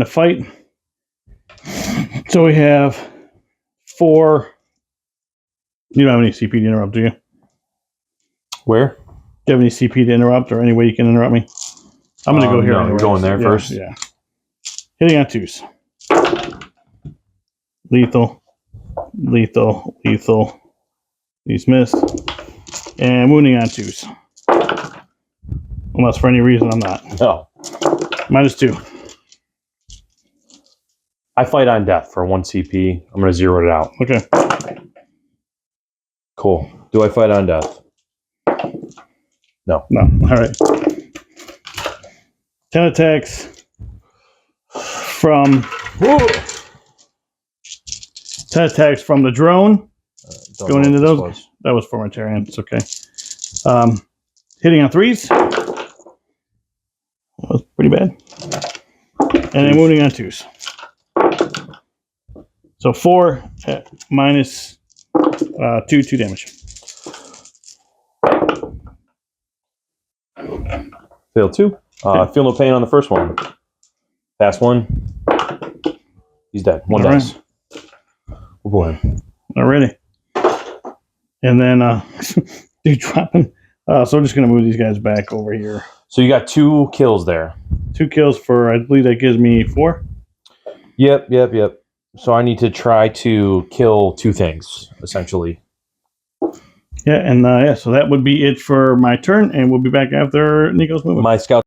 fight. So we have 4. You don't have any CP to interrupt, do you? Where? Do you have any CP to interrupt, or any way you can interrupt me? I'm gonna go here. No, anyway. you're going there first. Yeah. Hitting on 2s. Lethal. Lethal. Lethal. He's missed. And wounding on 2s. Unless for any reason I'm not. No. -2. I fight on death for 1 CP. I'm going to zero it out. Okay. Cool. Do I fight on death? No. No. All right. 10 attacks from 10 attacks from the drone. Going into those. That was formatarian. It's okay. Hitting on 3s. That was pretty bad. And then wounding on 2s. So 4 at -2 damage. Fail 2. Feel no pain on the first one. Pass 1. He's dead. 1 dice. We'll go in. Already. And then dude dropping. So I'm just gonna move these guys back over here. So you got 2 kills there. 2 kills for, I believe that gives me 4. Yep. So I need to try to kill 2 things, essentially. Yeah, and yeah, so that would be it for my turn, and we'll be back after Nico's movement. My scout.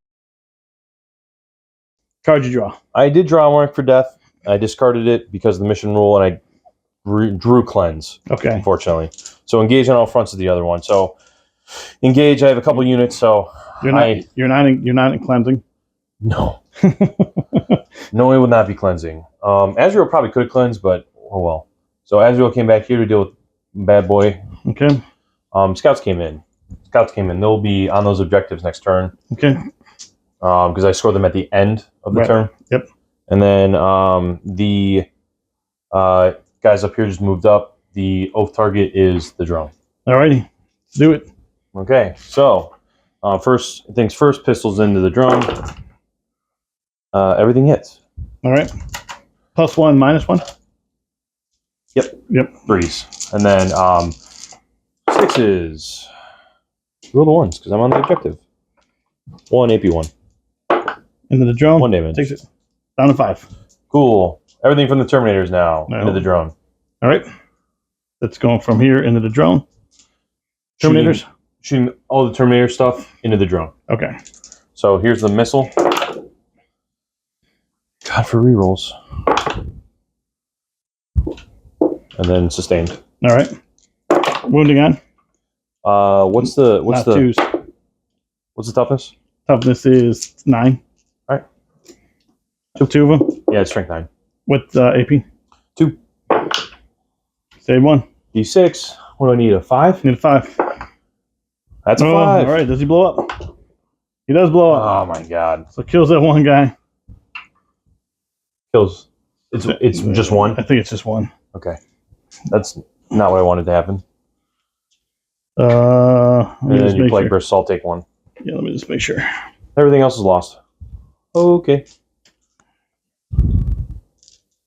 Card you draw. I did draw 1 for death. I discarded it because of the mission rule, and I drew cleanse. Okay. Unfortunately. So engage on all fronts is the other one. So engage. I have a couple units. So you're not in cleansing. No. No, it would not be cleansing. Azrael probably could cleanse, but oh well. So Azrael came back here to deal with bad boy. Okay. Scouts came in. They'll be on those objectives next turn. Okay. Because I scored them at the end of the turn. Yep. And then the guys up here just moved up. The oath target is the drone. Alrighty. Do it. Okay. So first things first, pistols into the drone. Everything hits. All right. +1, -1. Yep. 3s. And then 6s. Roll the 1s because I'm on the objective. 1 AP1. Into the drone. 1 damage. Takes it down to 5. Cool. Everything from the Terminators now into the drone. All right. That's going from here into the drone. Terminators. Shooting all the Terminator stuff into the drone. Okay. So here's the missile. God, for rerolls. And then sustained. All right. Wounding on. What's the 2s. What's the toughness? Toughness is 9. All right. 2 of them. Yeah, it's strength 9. With AP. 2. Save 1. D6. What do I need? A 5? Need a 5. That's a 5. All right. Does he blow up? He does blow up. Oh my god. So kills that one guy. Kills. It's just 1. I think it's just 1. Okay. That's not what I wanted to happen. Let me And just then you make plague sure. burst, I'll take 1. Yeah, let me just make sure. Everything else is lost. Okay.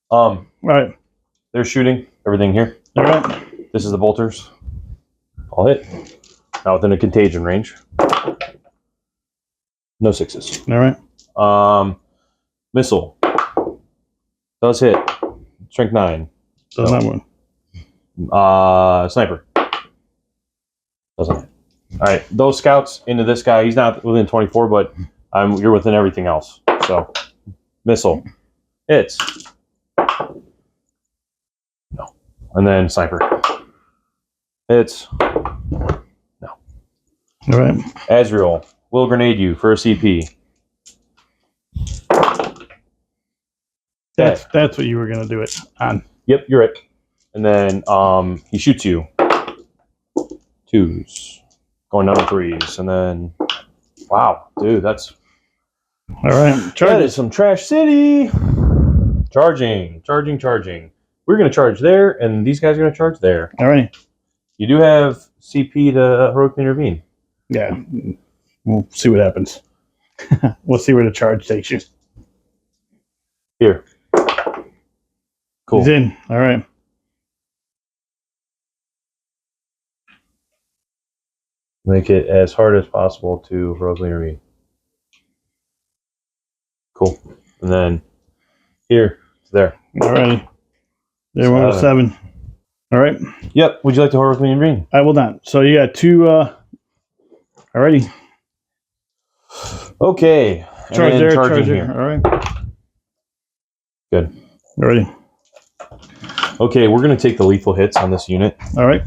All right. They're shooting everything here. All right. This is the bolters. I'll hit. Now within a contagion range. No 6s. All right. Missile. Does hit. Strength 9. Does not wound. Sniper. Doesn't hit. All right, those scouts into this guy. He's not within 24, but you're within everything else. So, missile, hits. No, and then sniper, hits. No. All right. Azrael will grenade you for a CP. That's what you were gonna do it on. Yep, you're right. And then he shoots you. 2s. Going down to 3s. And then, wow, dude, that's... All right. That is some Trash City. Charging. We're going to charge there, and these guys are going to charge there. All right. You do have CP to heroically intervene. Yeah. We'll see what happens. We'll see where the charge takes you. Here. Cool. He's in. All right. Make it as hard as possible to heroically intervene. Cool. And then here to there. All right. There, 107. All right. Yep. Would you like to heroically intervene? I will not. So you got 2. Alrighty. Okay. Charge there. Charge here. there. All right. Good. Alrighty. Okay, we're going to take the lethal hits on this unit. All right.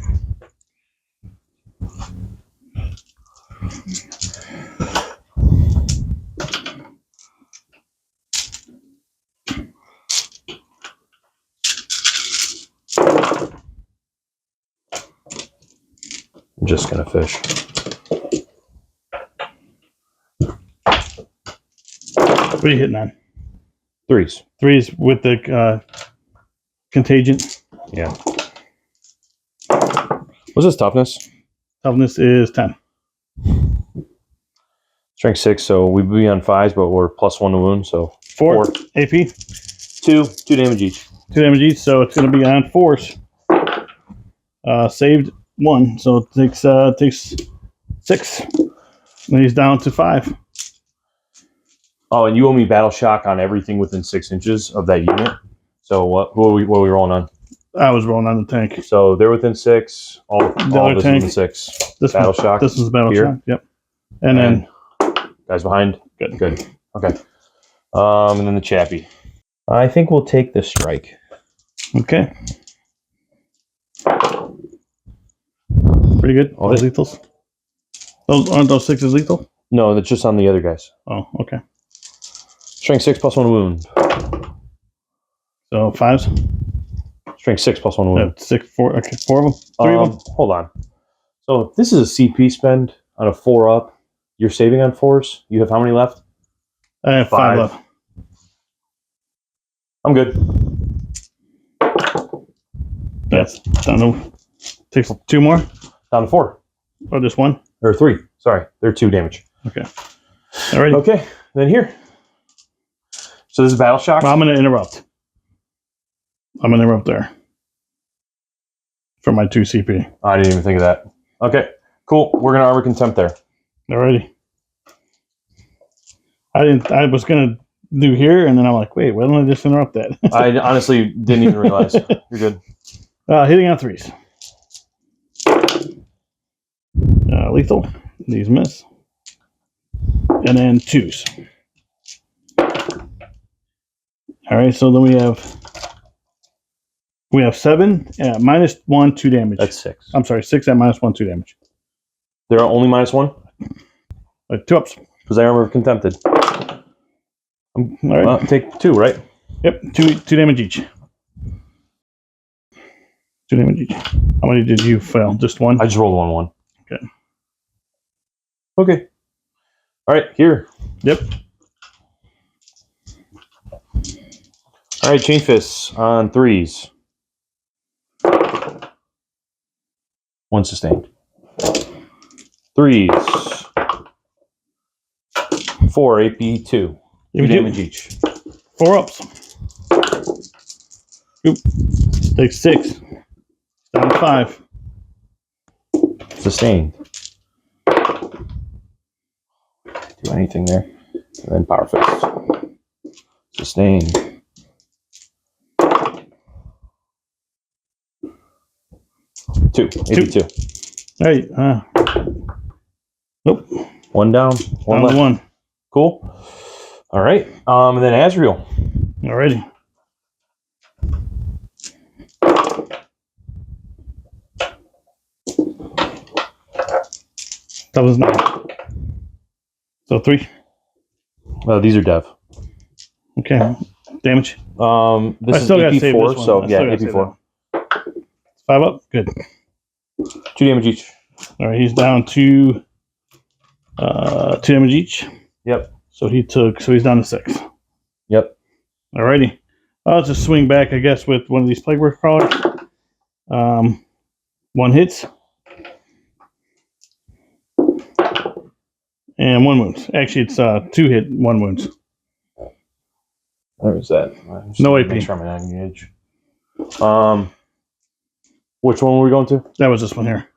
I'm just going to fish. What are you hitting on? 3s. 3s with the contagion. Yeah. What's his toughness? Toughness is 10. Strength 6, so we'd be on 5s, but we're +1 to wound, so 4 AP. 2 damage each. 2 damage each, so it's going to be on 4s. Saved 1, so it takes 6. And he's down to 5. Oh, and you owe me battle shock on everything within 6 inches of that unit. So what are we rolling on? I was rolling on the tank. So they're within 6. All of this is within 6. This battle shock. This is battle here. shock. Yep. And then guys behind. Good. Okay. And then the chappie. I think we'll take the strike. Okay. Pretty good. All those lethals. Those aren't those 6s lethal? No, that's just on the other guys. Oh, okay. Strength 6 +1 wound. So 5s. Strength 6 +1 wound. 6, 4. Okay, 4 of them. 3 of them. Hold on. So if this is a CP spend on a 4-up. You're saving on 4s. You have how many left? I have 5 left. I'm good. That's down to. Takes 2 more. Down to 4. Or just 1. Or 3. Sorry, they're 2 damage. Okay. All right. Okay, then here. So this is battle shock. Well, I'm going to interrupt. I'm going to interrupt there. For my 2 CP. I didn't even think of that. Okay, cool. We're going to Armor Contempt there. Alrighty. I was going to do here, and then I'm like, wait, why don't I just interrupt that? I honestly didn't even realize. You're good. Hitting on 3s. Lethal. These miss. And then 2s. All right, so then we have 7 at -1, 2 damage. That's 6. I'm sorry, 6 at -1, 2 damage. They're only -1? 2 ups. Because I Armor Contempted. All right. Take 2, right? Yep, 2 damage each. 2 damage each. How many did you fail? Just 1? I just rolled 1-1. Okay. Okay. All right, here. Yep. All right, Chain Fists on 3s. 1 sustained. 3s. 4 AP 2. 2 damage each. 4 ups. Oop. Take 6. Down to 5. Sustained. Do anything there. And then Power Fist. Sustained. Two. AP 2. All right. Nope. One down. One Down left. to one. Cool. All right. And then Azrael. Alrighty. That was 9. So 3. These are dev. Okay. Damage. This I is still gotta save AP4, this one. so I yeah, still gotta save AP4. 5 up. Good. 2 damage each. All right. He's down to 2 damage each. Yep. So he's down to 6. Yep. Alrighty. I'll just swing back, I guess, with one of these Plague Work crawlers. 1 hits. And 1 wounds. Actually, it's 2 hit, 1 wounds. Where is that? No AP. Make sure I'm on the edge. Which one were we going to? That was this one here.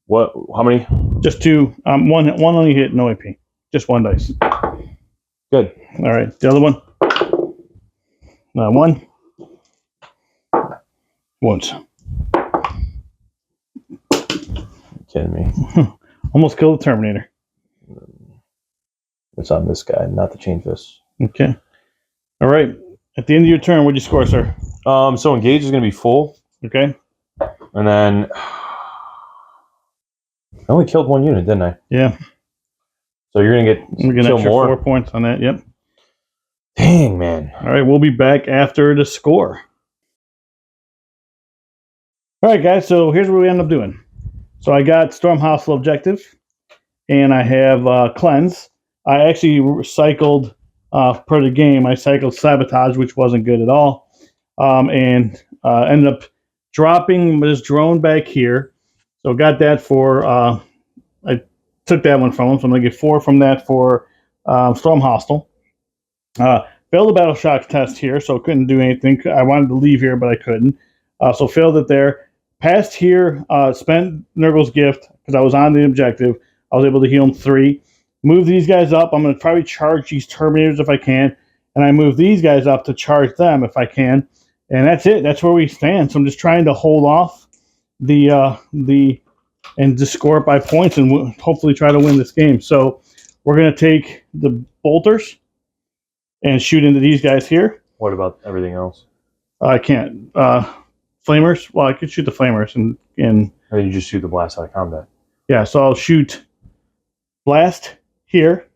What? How many? Just 2. One only hit, no AP. Just 1 dice. Good. All right. The other one. 1. Wounds. Kidding me? Almost killed the Terminator. It's on this guy, not to change this. Okay. All right. At the end of your turn, what'd you score, sir? So engage is going to be full, Okay. and then I only killed 1 unit, didn't I? Yeah. So you're going to We're get gonna kill extra more. 4 points on that. Yep. Dang, man. All right. We'll be back after the score. All right, guys. So here's what we end up doing. So I got Storm Hostile objective, and I have Cleanse. I actually cycled per the game. I cycled Sabotage, which wasn't good at all, and ended up dropping this drone back here. So got that for. I took that one from him, so I'm gonna get 4 from that for Storm Hostile. Failed the Battle Shock test here, so couldn't do anything. I wanted to leave here, but I couldn't. So failed it there. Passed here, spent Nurgle's Gift because I was on the objective. I was able to heal him 3. Move these guys up. I'm going to probably charge these Terminators if I can. And I move these guys up to charge them if I can. And that's it. That's where we stand. So I'm just trying to hold off and just score it by points and hopefully try to win this game. So we're going to take the bolters and shoot into these guys here. What about everything else? I can't. Flamers. Well, I could shoot the flamers and Or you just shoot the blast out of combat? yeah. So I'll shoot blast here,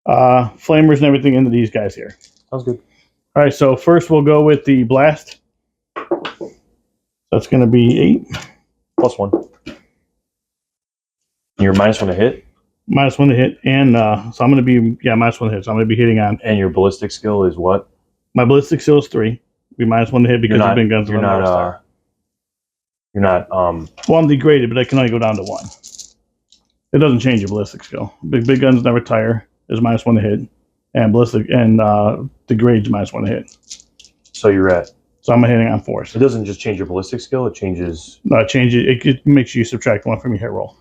flamers and everything into these guys here. Sounds good. All right. So first we'll go with the blast. That's going to be 8 +1. You're -1 to hit, -1 to hit, and so I'm going to be -1 to hit. So I'm going to be hitting on and your ballistic skill is what? my ballistic skill is 3. Be -1 to hit because it's been guns. You're not. You're not. Well, I'm degraded, but I can only go down to 1. It doesn't change your ballistic skill. Big guns never tire. Is -1 to hit, and ballistic and degrades -1 to hit. So you're at. So I'm hitting on force. It doesn't just change your ballistic skill. It changes. Change it. It makes you subtract 1 from your hit roll.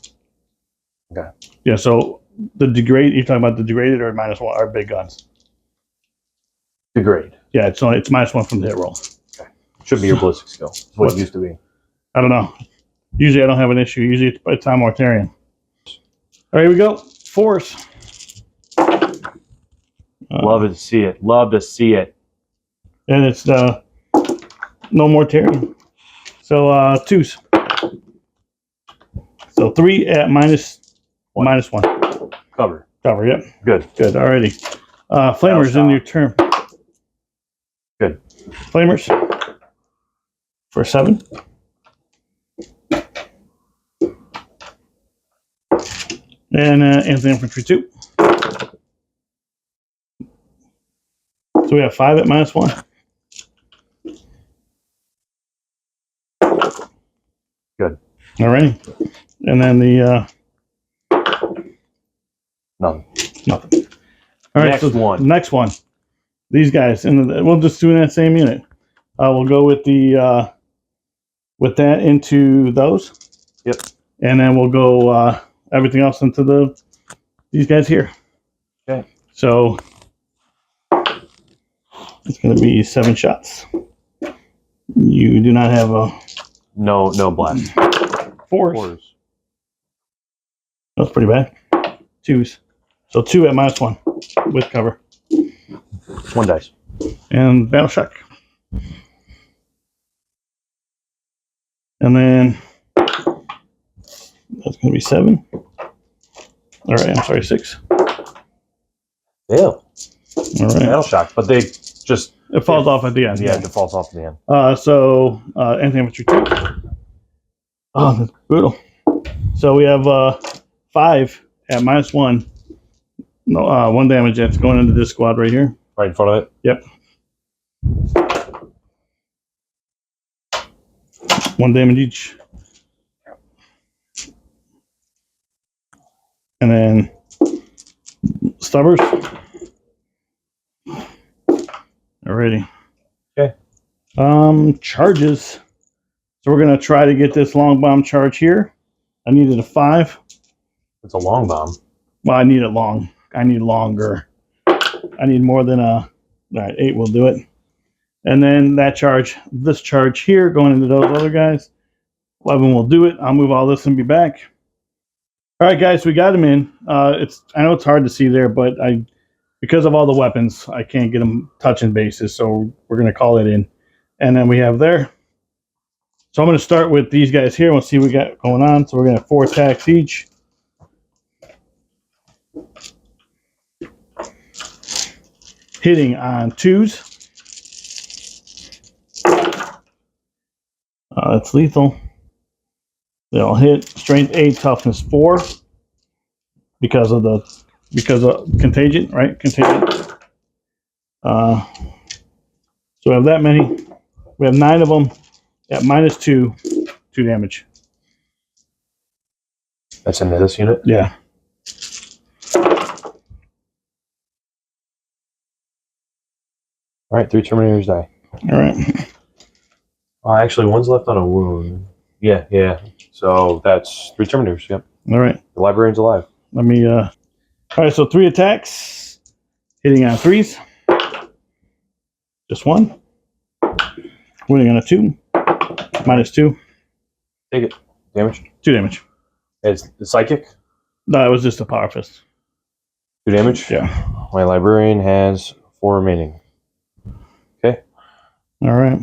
Okay. Yeah. So the degrade. You're talking about the degraded or -1 or big guns? Degrade. Yeah. It's -1 from the hit roll. Okay. Should be your ballistic skill. It's what it used to be. I don't know. Usually I don't have an issue. Usually it's on Mortarian. All right, here we go. Force. Love to see it. Love to see it. And it's no Mortarian. So 2s. So 3 at -1. Cover. Cover, yep. Good. Good, alrighty. Flamers in your turn. Good. Flamers for 7. And anti-infantry 2. So we have 5 at -1. Good. Alrighty. And then the Nothing. nothing. All right. Next one. These guys, and we'll just do in that same unit. We'll go with the with that into those. Yep. And then we'll go everything else into these guys here. Okay. So it's going to be 7 shots. You do not have a no blast. force. That's pretty bad. twos. So 2 at -1 with cover. 1 dice. And battle shock. And then that's going to be 7. All right, I'm sorry, 6. Yeah. All right. Battle shock, but they just It falls off at the end. Yeah, it falls off at the end. So anything with your 2. Oh, that's brutal. So we have 5 at -1. No, 1 damage that's going into this squad right here. Right in front of it? Yep. 1 damage each. And then stubbers. Alrighty. Okay. Charges. So we're gonna try to get this long bomb charge here. I needed a 5. It's a long bomb. Well, I need it long. I need longer. I need more than a. All right, 8 will do it. And then that charge, this charge here, going into those other guys. 11 will do it. I'll move all this and be back. All right, guys, we got him in. I know it's hard to see there, but because of all the weapons, I can't get them touching bases, so we're going to call it in. And then we have there. So I'm going to start with these guys here. We'll see what we got going on. So we're going to have 4 attacks each. Hitting on 2s. That's lethal. They all hit. Strength 8, toughness 4. Because of contagion, right? Contagion. So we have that many. We have 9 of them at -2, 2 damage. That's into this unit? Yeah. All right, 3 Terminators die. All right. Actually, 1's left on a wound. Yeah. So that's 3 Terminators, yep. All right. The librarian's alive. Let me, all right, so 3 attacks. Hitting on 3s. Just 1. Winning on a 2. -2. Take it. Damage? 2 damage. It's the psychic? No, it was just a power fist. 2 damage? Yeah. My librarian has 4 remaining. Okay. All right.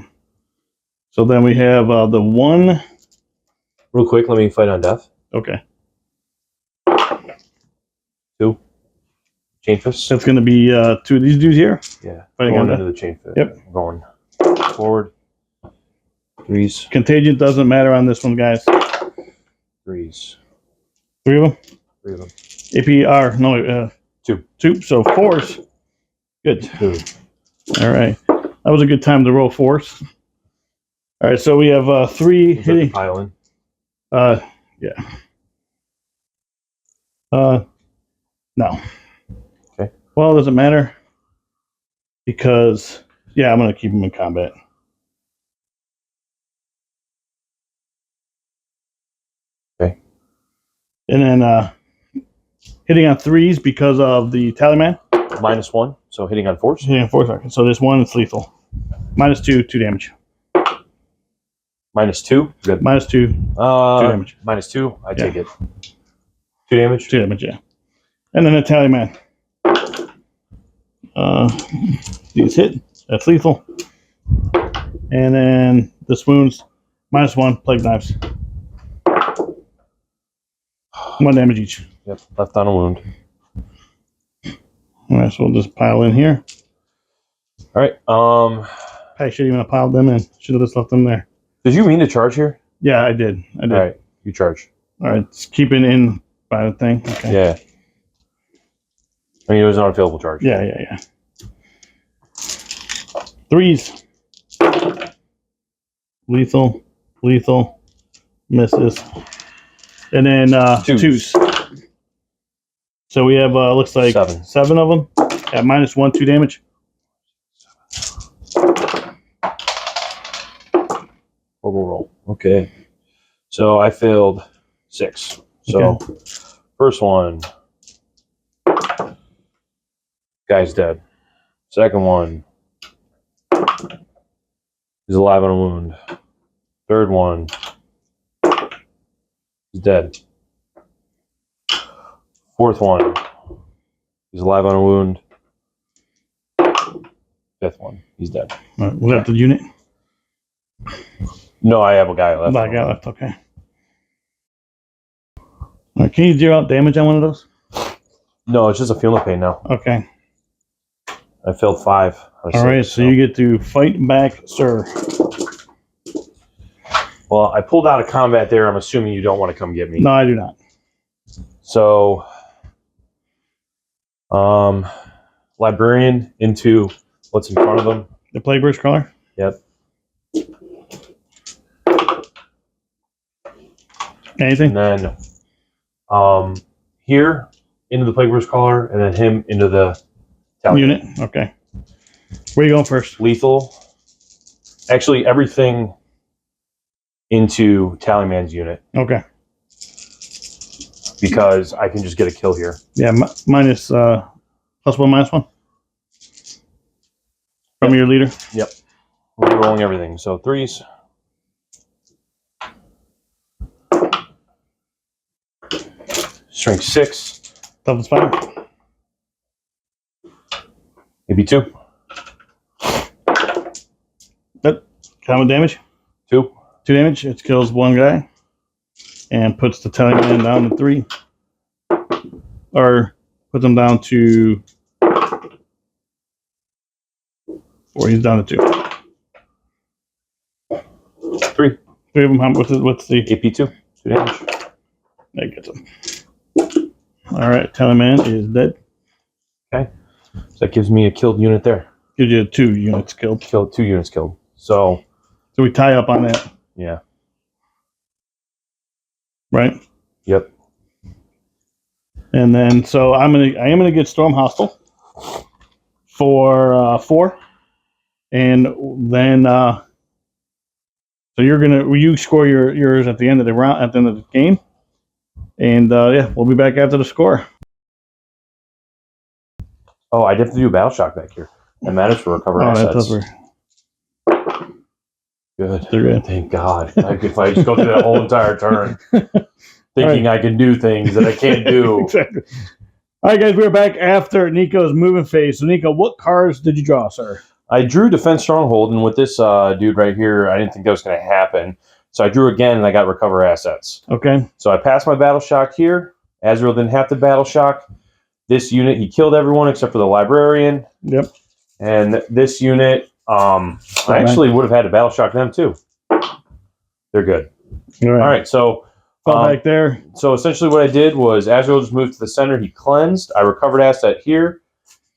So then we have the 1. Real quick, let me fight on death. Okay. 2. Chain fist. That's going to be 2 of these dudes here. Yeah. Fighting Going on into the chain fist. Yep. Going forward. 3s. Contagion doesn't matter on this one, guys. 3s. 3 of them. 3 of them. APR, no, 2. 2, so 4s. Good. 2. All right. That was a good time to roll 4s. All right, so we have 3 hitting. Piling. Yeah. No. Okay. Well, it doesn't matter because, yeah, I'm going to keep them in combat. Okay. And then hitting on 3s because of the Tallyman. -1, so hitting on 4s. Hitting on 4s. So this one is lethal. -2, 2 damage. -2. Good. -2, 2 damage. -2. I take it. 2 damage. 2 damage, yeah. And then the Tallyman. These hit. That's lethal. And then this wounds -1, plague knives. 1 damage each. Yep. Left on a wound. All right, so we'll just pile in here. All right. I should even have piled them in. Should have just left them there. Did you mean to charge here? Yeah, I did. All right. You charge. All right, just keep it in by the thing. Okay. Yeah. I mean, it was an unfailable charge. Yeah. 3s. Lethal. Misses. And then 2s. So we have, looks like 7 of them at -1, 2 damage. Roll. Okay. So I failed 6. So Okay. first one, guy's dead. Second one, he's alive on a wound. Third one, he's dead. Fourth one. He's alive on a wound. Fifth one. He's dead. All right, was that the unit? No, I have a guy left. I got left. Okay. All right, can you zero out damage on one of those? No, it's just a feeling of pain now. Okay. I failed 5. All right, so you get to fight back, sir. Well, I pulled out of combat there. I'm assuming you don't want to come get me. No, I do not. So, librarian into what's in front of them. The Plagueburst Crawler? Yep. Anything? And then here into the Plagueburst Crawler, and then him into the unit. Okay. Where are you going first? Lethal. Actually, everything into Tallyman's unit. Okay. Because I can just get a kill here. Yeah, minus +1, -1 from your leader. Yep. We're rolling everything. So 3s. Strength 6. Toughness 5. Maybe 2. That common damage. 2. 2 damage. It kills one guy and puts the Tallyman down to 3, or puts them down to 4. He's down to 2. 3. 3 of them. What's the AP 2. 2 damage. That gets him. All right, Tallyman is dead. Okay. So that gives me a killed unit there. Gives you 2 units killed. 2 units killed. So we tie up on that. Yeah. Right. Yep. And then so I am gonna get Storm Hostile for 4, and then so you score yours at the end of the round, at the end of the game, and yeah, we'll be back after the score. Oh, I have to do a battle shock back here. That matters for recover assets. Good. They're good. Thank God. If I just go through that whole entire turn thinking I can do things that I can't do. Exactly. All right, guys, we're back after Nico's moving phase. So, Nico, what cards did you draw, sir? I drew Defense Stronghold, and with this dude right here, I didn't think that was going to happen. So I drew again, and I got Recover Assets. Okay. So I passed my Battle Shock here. Azrael didn't have to Battle Shock. This unit, he killed everyone except for the Librarian. Yep. And this unit, I actually would have had to Battle Shock them, too. They're good. All right, so back there. So essentially what I did was Azrael just moved to the center. He cleansed. I recovered asset here,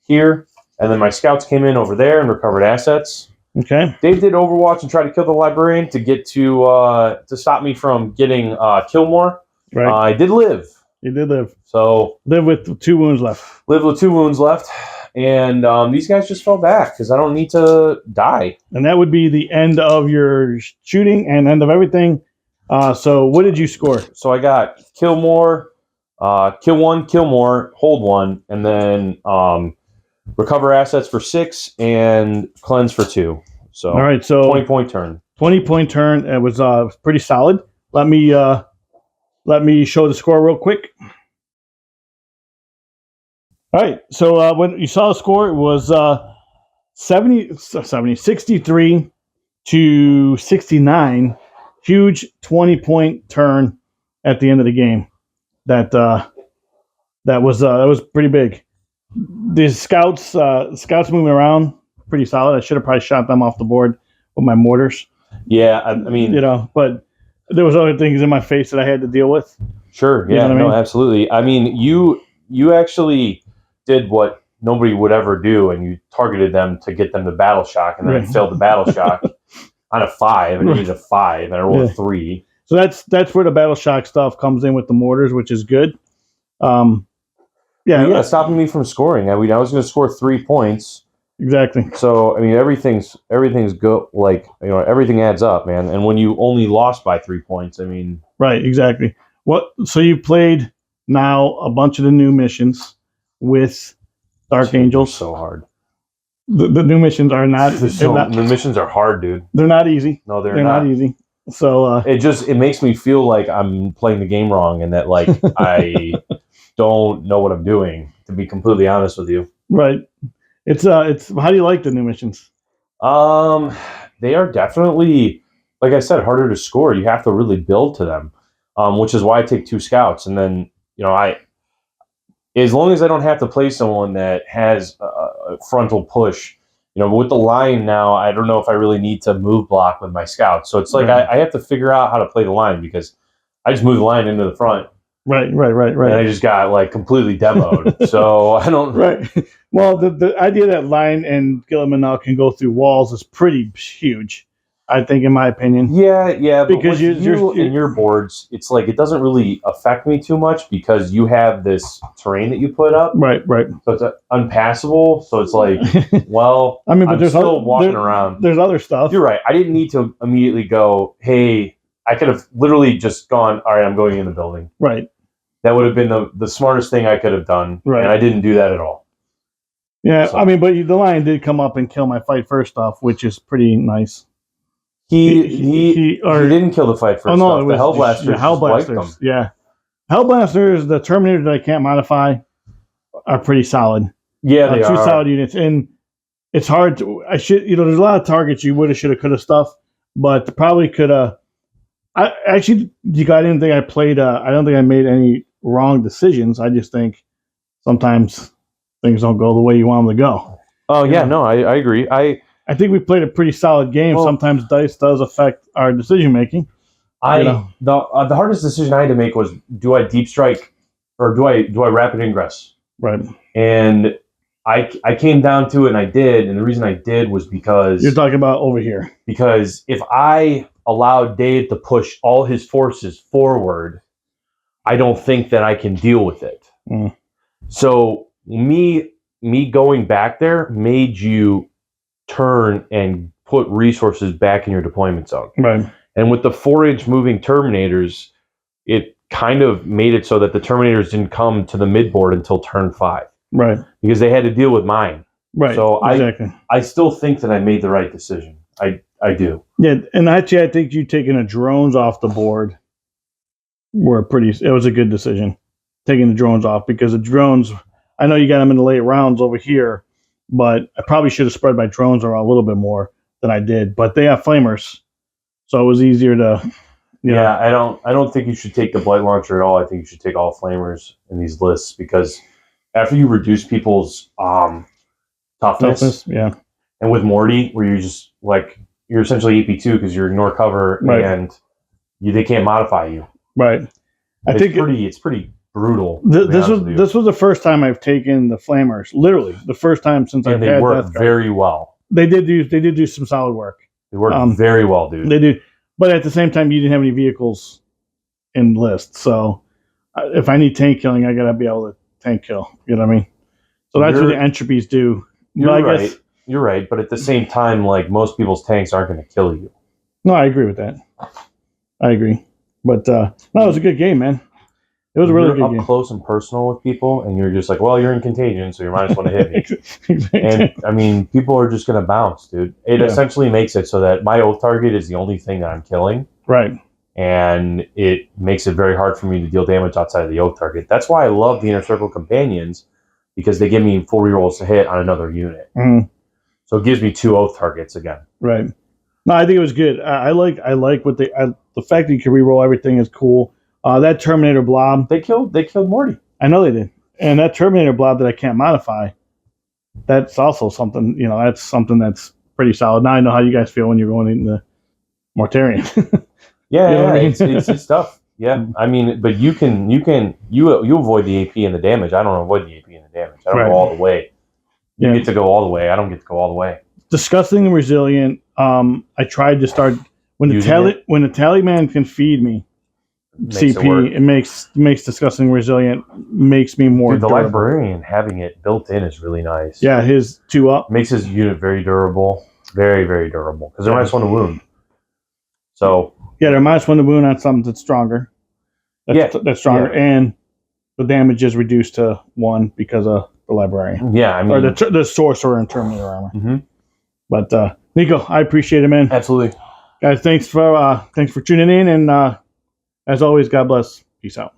and then my scouts came in over there and recovered assets. Okay. Dave did Overwatch and tried to kill the Librarian to get to stop me from getting kill more. Right. I did live. You did live. So live with 2 wounds left. Live with 2 wounds left. And these guys just fell back because I don't need to die. And that would be the end of your shooting and end of everything. So what did you score? So I got kill more, kill 1, kill more, hold 1, and then recover assets for 6 and cleanse for 2. So all right, so 20-point turn. 20-point turn. It was pretty solid. Let me show the score real quick. All right, so when you saw the score, it was 63 to 69. Huge 20-point turn at the end of the game. That was pretty big. The scouts moving around pretty solid. I should have probably shot them off the board with my mortars. Yeah, I mean, but there was other things in my face that I had to deal with. Sure. Yeah. No, absolutely. I mean, you actually did what nobody would ever do, and you targeted them to get them to battle shock, and then it failed the battle shock on a 5, and you needed a 5, and I rolled a 3. So that's where the battle shock stuff comes in with the mortars, which is good. Stopping me from scoring. I mean, I was going to score 3 points. Exactly. So I mean, everything's good. Like, everything adds up, man. And when you only lost by 3 points, I mean, right, exactly. So you played now a bunch of the new missions with Dark Angels. So hard. The new missions are not. The missions are hard, dude. They're not easy. No, they're not easy. So it makes me feel like I'm playing the game wrong, and that like I don't know what I'm doing, to be completely honest with you. Right. It's how do you like the new missions? They are definitely, like I said, harder to score. You have to really build to them, which is why I take 2 scouts. And then, as long as I don't have to play someone that has a frontal push, with the line now, I don't know if I really need to move block with my scouts. So it's like Right. I have to figure out how to play the line, because I just move the line into the front. Right. And I just got like completely demoed. So I don't. Right. Well, the idea that Line and Gilliman now can go through walls is pretty huge, I think, in my opinion. Yeah. Because but with you and your boards, it's like it doesn't really affect me too much because you have this terrain that you put up. Right. So it's unpassable. So it's like, well, I mean, but I'm there's still walking around. There's other stuff. You're right. I didn't need to immediately go, hey, I could have literally just gone, all right, I'm going in the building. Right. That would have been the smartest thing I could have done. Right. And I didn't do that at all. Yeah, so. I mean, but the Lion did come up and kill my fight first off, which is pretty nice. He didn't kill the fight first off. The Hellblasters. Yeah. Hellblasters, the Terminator that I can't modify, are pretty solid. Yeah, they are. 2 solid units. And it's hard to, there's a lot of targets you would have, should have, could have stuff, but probably could have. I didn't think I played, I don't think I made any wrong decisions. I just think sometimes things don't go the way you want them to go. Oh, yeah, no, I agree. I think we played a pretty solid game. Well, sometimes dice does affect our decision making. The hardest decision I had to make was, do I deep strike or do I rapid ingress? Right. And I came down to it, and I did. And the reason I did was because you're talking about over here. Because if I allowed Dave to push all his forces forward, I don't think that I can deal with it. Mm. So me going back there made you turn and put resources back in your deployment zone. Right. And with the 4-inch moving Terminators, it kind of made it so that the Terminators didn't come to the midboard until turn 5. Right. Because they had to deal with mine. Right. So exactly. I still think that I made the right decision. I do. Yeah, and actually, I think you taking the drones off the board it was a good decision, taking the drones off, because the drones, I know you got them in the late rounds over here, but I probably should have spread my drones around a little bit more than I did. But they have flamers, so it was easier to. I don't think you should take the blight launcher at all. I think you should take all flamers in these lists, because after you reduce people's toughness, yeah, and with Morty, where you're just like you're essentially AP2 because you ignore cover, right, and they can't modify you. Right. It's pretty brutal. This was the first time I've taken the flamers. Literally, the first time since I've had that. And they work very well. They did do some solid work. They work very well, dude. They do, but at the same time, you didn't have any vehicles in list. So if I need tank killing, I gotta be able to tank kill. You know what I mean? So that's what the entropies do. You're right. You're right, but at the same time, like, most people's tanks aren't going to kill you. No, I agree with that. I agree. But no, it was a good game, man. It was a really good game. Up close and personal with people, and you're just like, well, you're in contagion, so you might as well hit me. Exactly. And, I mean, people are just going to bounce, dude. It essentially makes it so that my oath target is the only thing that I'm killing. Right. And it makes it very hard for me to deal damage outside of the oath target. That's why I love the Inner Circle Companions, because they give me 4 rerolls to hit on another unit. Mm-hmm. So it gives me 2 oath targets again. Right. No, I think it was good. I like what the fact that you can reroll everything is cool. That Terminator blob. They killed Morty. I know they did. And that Terminator blob that I can't modify, that's also something, that's something that's pretty solid. Now I know how you guys feel when you're going into Mortarion. Yeah, it's tough. Yeah. I mean, but you avoid the AP and the damage. I don't avoid the AP and the damage. I don't go all the way. You get to go all the way. I don't get to go all the way. Disgusting and resilient. I tried to start when the Tallyman can feed me CP. It makes disgusting and resilient. Makes me more. Dude, the librarian having it built in is really nice. Yeah, his 2 up makes his unit very durable, very very durable, because they're -1 to wound. So yeah, they're -1 to wound on something that's stronger. That's stronger, and the damage is reduced to 1 because of the librarian. Yeah, I mean, or the sorcerer and Terminator armor. Mm-hmm. But Nico, I appreciate it, man. Absolutely, guys. Thanks for tuning in, and as always, God bless. Peace out.